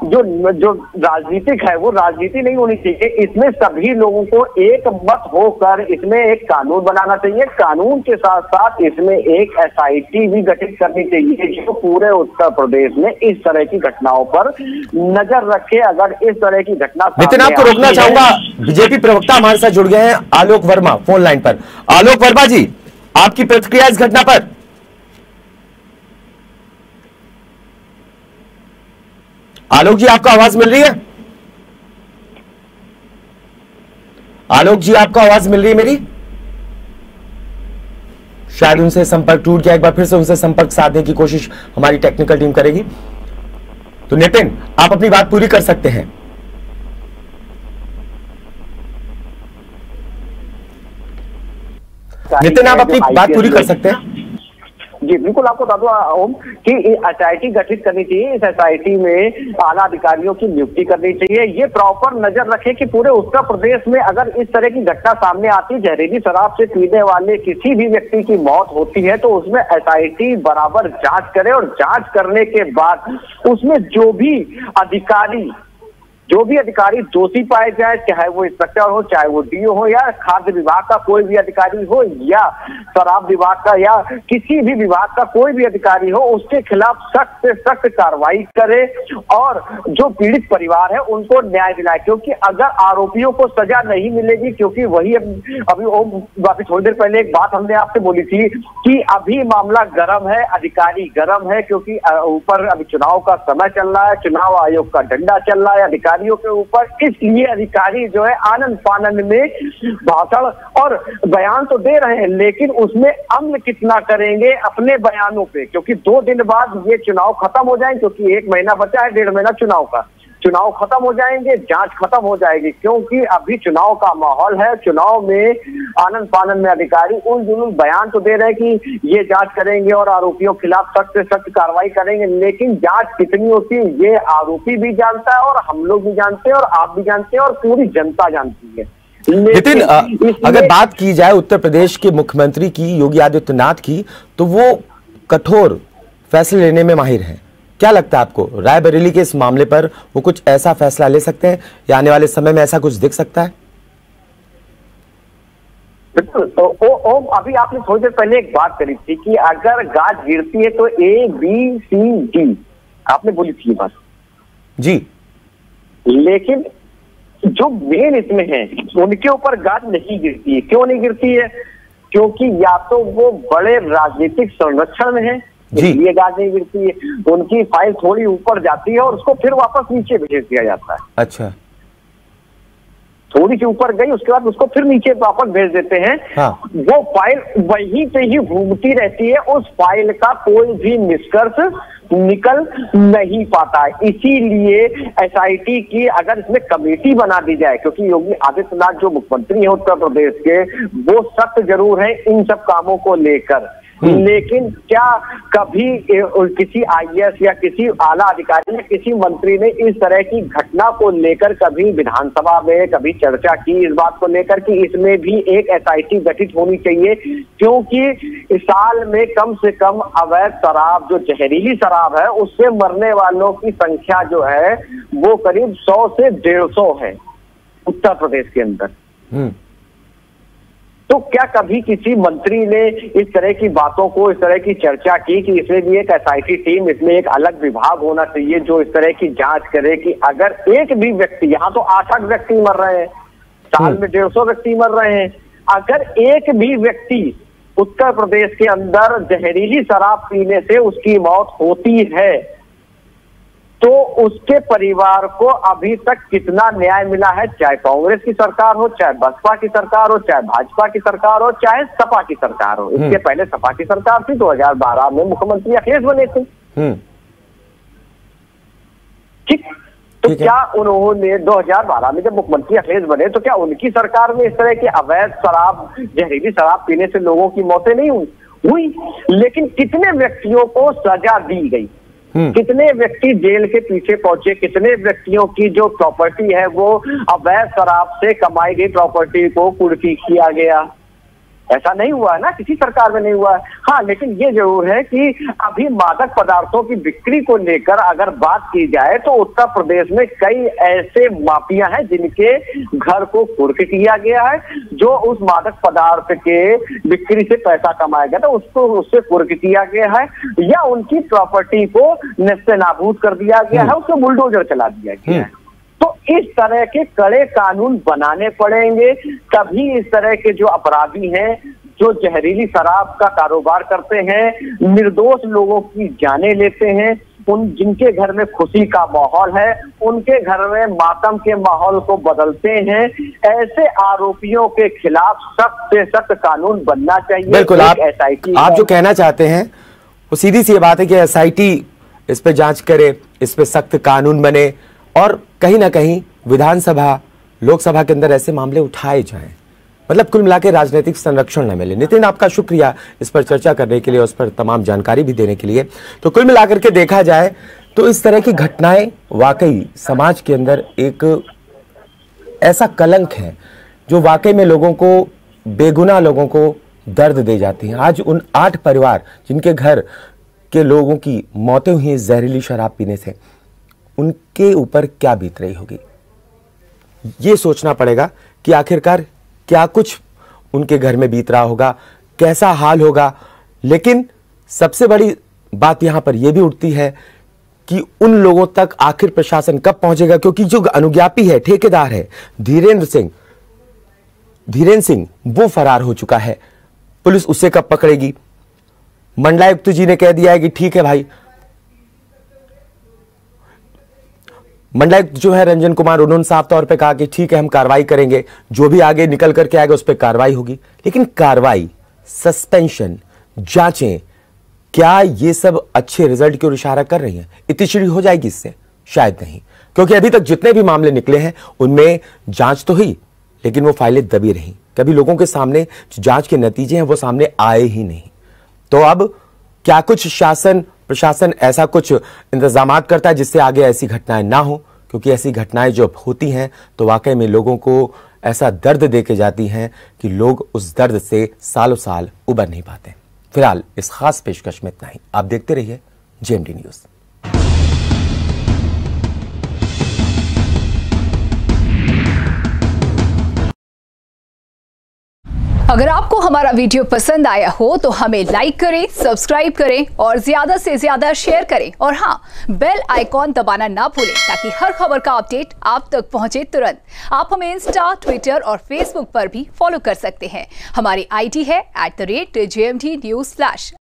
जो राजनीतिक है वो राजनीति नहीं होनी चाहिए। इसमें सभी लोगों को एक मत होकर इसमें एक कानून बनाना चाहिए। कानून के साथ साथ इसमें एक SIT भी गठित करनी चाहिए जो पूरे उत्तर प्रदेश में इस तरह की घटनाओं पर नजर रखे। अगर इस तरह की घटना, नितिन आपको रोकना चाहूंगा, बीजेपी प्रवक्ता हमारे साथ जुड़ गए हैं आलोक वर्मा फोन लाइन पर। आलोक वर्मा जी, आपकी प्रतिक्रिया इस घटना पर? आलोक जी, आपको आवाज मिल रही है? आलोक जी, आपको आवाज मिल रही है मेरी? शायद उनसे संपर्क टूट गया, एक बार फिर से उनसे संपर्क साधने की कोशिश हमारी टेक्निकल टीम करेगी। तो नितिन, आप अपनी बात पूरी कर सकते हैं। नितिन, आप अपनी बात पूरी कर सकते हैं? जी बिल्कुल, आपको बता दूं ओम कि SIT गठित करनी चाहिए। इस SIT में आला अधिकारियों की नियुक्ति करनी चाहिए। ये प्रॉपर नजर रखे कि पूरे उत्तर प्रदेश में अगर इस तरह की घटना सामने आती है, जहरीली शराब से पीने वाले किसी भी व्यक्ति की मौत होती है तो उसमें SIT बराबर जांच करे और जांच करने के बाद उसमें जो भी अधिकारी दोषी पाए जाए, चाहे वो इंस्पेक्टर हो, चाहे वो DO हो या खाद्य विभाग का कोई भी अधिकारी हो या शराब विभाग का या किसी भी विभाग का कोई भी अधिकारी हो, उसके खिलाफ सख्त से सख्त कार्रवाई करे और जो पीड़ित परिवार है उनको न्याय दिलाए। क्योंकि अगर आरोपियों को सजा नहीं मिलेगी, क्योंकि वही अभी थोड़ी देर पहले एक बात हमने आपसे बोली थी कि अभी मामला गर्म है, अधिकारी गर्म है, क्योंकि ऊपर अभी चुनाव का समय चल रहा है, चुनाव आयोग का डंडा चल रहा है अधिकारियों के ऊपर। इसलिए अधिकारी जो है आनंद फानंद में भाषण और बयान तो दे रहे हैं, लेकिन उसमें अमल कितना करेंगे अपने बयानों पे, क्योंकि 2 दिन बाद ये चुनाव खत्म हो जाएंगे, क्योंकि 1 महीना बचा है, 1.5 महीना चुनाव खत्म हो जाएंगे, जांच खत्म हो जाएगी। क्योंकि अभी चुनाव का माहौल है, चुनाव में आनंद फानंद में अधिकारी उन बयान तो दे रहे हैं कि ये जांच करेंगे और आरोपियों के खिलाफ सख्त से सख्त कार्रवाई करेंगे, लेकिन जांच कितनी होती है ये आरोपी भी जानता है और हम लोग भी जानते हैं और आप भी जानते हैं और पूरी जनता जानती है। नितिन, अगर बात की जाए उत्तर प्रदेश के मुख्यमंत्री की, योगी आदित्यनाथ की, तो वो कठोर फैसले लेने में माहिर हैं। क्या लगता है आपको, रायबरेली के इस मामले पर वो कुछ ऐसा फैसला ले सकते हैं या आने वाले समय में ऐसा कुछ दिख सकता है? बिल्कुल। तो अभी आपने थोड़ी देर पहले एक बात करी थी कि अगर गाज गिरती है तो ABCD आपने बोली थी बात जी, लेकिन जो मेन इसमें है उनके ऊपर गाज नहीं गिरती है। क्यों नहीं गिरती है? क्योंकि या तो वो बड़े राजनीतिक संरक्षण में है, इसलिए गाज नहीं गिरती है। उनकी फाइल थोड़ी ऊपर जाती है और उसको फिर वापस नीचे भेज दिया जाता है। अच्छा, थोड़ी सी ऊपर गई उसके बाद उसको फिर नीचे वापस भेज देते हैं। हाँ। वो फाइल वहीं पे ही घूमती रहती है, उस फाइल का कोई भी निष्कर्ष निकल नहीं पाता है। इसीलिए SIT की अगर इसमें कमेटी बना दी जाए, क्योंकि योगी आदित्यनाथ जो मुख्यमंत्री है उत्तर प्रदेश के, वो सख्त जरूर है इन सब कामों को लेकर, लेकिन क्या कभी किसी IAS या किसी आला अधिकारी या किसी मंत्री ने इस तरह की घटना को लेकर कभी विधानसभा में कभी चर्चा की इस बात को लेकर कि इसमें भी एक SIT गठित होनी चाहिए? क्योंकि इस साल में कम से कम अवैध शराब, जो जहरीली शराब है, उससे मरने वालों की संख्या जो है वो करीब 100 से 150 है उत्तर प्रदेश के अंदर। तो क्या कभी किसी मंत्री ने इस तरह की बातों को, इस तरह की चर्चा की कि इसमें भी एक SIT टीम, इसमें एक अलग विभाग होना चाहिए जो इस तरह की जांच करे कि अगर एक भी व्यक्ति, यहाँ तो 8 व्यक्ति मर रहे हैं, साल में 150 व्यक्ति मर रहे हैं, अगर एक भी व्यक्ति उत्तर प्रदेश के अंदर जहरीली शराब पीने से उसकी मौत होती है तो उसके परिवार को अभी तक कितना न्याय मिला है, चाहे कांग्रेस की सरकार हो, चाहे बसपा की सरकार हो, चाहे भाजपा की सरकार हो, चाहे सपा की सरकार हो। इसके पहले सपा की सरकार थी, 2012 में मुख्यमंत्री अखिलेश बने थे। ठीक, तो क्या उन्होंने 2012 में जब मुख्यमंत्री अखिलेश बने तो क्या उनकी सरकार में इस तरह की अवैध शराब, जहरीली शराब पीने से लोगों की मौतें नहीं हुई? लेकिन कितने व्यक्तियों को सजा दी गई, कितने व्यक्ति जेल के पीछे पहुंचे, कितने व्यक्तियों की जो प्रॉपर्टी है वो अवैध शराब से कमाई गई प्रॉपर्टी को कुर्की किया गया? ऐसा नहीं हुआ है ना, किसी सरकार में नहीं हुआ है। हाँ, लेकिन ये जरूर है कि अभी मादक पदार्थों की बिक्री को लेकर अगर बात की जाए तो उत्तर प्रदेश में कई ऐसे माफिया हैं जिनके घर को कुर्क किया गया है, जो उस मादक पदार्थ के बिक्री से पैसा कमाया गया था उसको उससे कुर्क किया गया है, या उनकी प्रॉपर्टी को नेस्तनाबूद कर दिया गया है, उसको बुलडोजर चला दिया गया है। तो इस तरह के कड़े कानून बनाने पड़ेंगे, तभी इस तरह के जो अपराधी हैं, जो जहरीली शराब का कारोबार करते हैं, निर्दोष लोगों की जानें लेते हैं, उन जिनके घर में खुशी का माहौल है उनके घर में मातम के माहौल को बदलते हैं, ऐसे आरोपियों के खिलाफ सख्त से सख्त कानून बनना चाहिए। बिल्कुल, आप जो कहना चाहते हैं वो सीधी सी बात है कि एसआईटी इस पे जांच करे, इस पे सख्त कानून बने और कहीं ना कहीं विधानसभा, लोकसभा के अंदर ऐसे मामले उठाए जाएं, मतलब कुल मिलाकर राजनीतिक संरक्षण न मिले। नितिन, आपका शुक्रिया इस पर चर्चा करने के लिए, उस पर तमाम जानकारी भी देने के लिए। तो कुल मिलाकर के देखा जाए तो इस तरह की घटनाएं वाकई समाज के अंदर एक ऐसा कलंक है जो वाकई में लोगों को, बेगुनाह लोगों को दर्द दे जाती हैं। आज उन 8 परिवार जिनके घर के लोगों की मौतें हुई हैं जहरीली शराब पीने से, उनके ऊपर क्या बीत रही होगी, ये सोचना पड़ेगा कि आखिरकार क्या कुछ उनके घर में बीत रहा होगा, कैसा हाल होगा। लेकिन सबसे बड़ी बात यहां पर यह भी उठती है कि उन लोगों तक आखिर प्रशासन कब पहुंचेगा, क्योंकि जो अनुज्ञापी है, ठेकेदार है धीरेन्द्र सिंह, वो फरार हो चुका है। पुलिस उसे कब पकड़ेगी? मंडलायुक्त जी ने कह दिया है कि ठीक है भाई, मंडलायुक्त जो है रंजन कुमार, उन्होंने साफ तौर पे कहा कि ठीक है हम कार्रवाई करेंगे, जो भी आगे निकल करके आएगा उस पर कार्रवाई होगी। लेकिन कार्रवाई, सस्पेंशन, जांचें, क्या ये सब अच्छे रिजल्ट की ओर इशारा कर रही हैं? इतिश्री हो जाएगी इससे? शायद नहीं, क्योंकि अभी तक जितने भी मामले निकले हैं उनमें जांच तो हुई लेकिन वो फाइलें दबी रही, कभी लोगों के सामने जांच के नतीजे हैं वो सामने आए ही नहीं। तो अब क्या कुछ शासन, प्रशासन ऐसा कुछ इंतजाम करता है जिससे आगे ऐसी घटनाएं ना हो? क्योंकि ऐसी घटनाएं जब होती हैं तो वाकई में लोगों को ऐसा दर्द देके जाती हैं कि लोग उस दर्द से सालों साल उबर नहीं पाते। फिलहाल इस खास पेशकश में इतना ही। आप देखते रहिए जेएमडी न्यूज। अगर आपको हमारा वीडियो पसंद आया हो तो हमें लाइक करें, सब्सक्राइब करें और ज्यादा से ज्यादा शेयर करें। और हाँ, बेल आइकॉन दबाना ना भूलें ताकि हर खबर का अपडेट आप तक पहुंचे तुरंत। आप हमें इंस्टा, ट्विटर और फेसबुक पर भी फॉलो कर सकते हैं। हमारी आईडी है @JMD News Flash।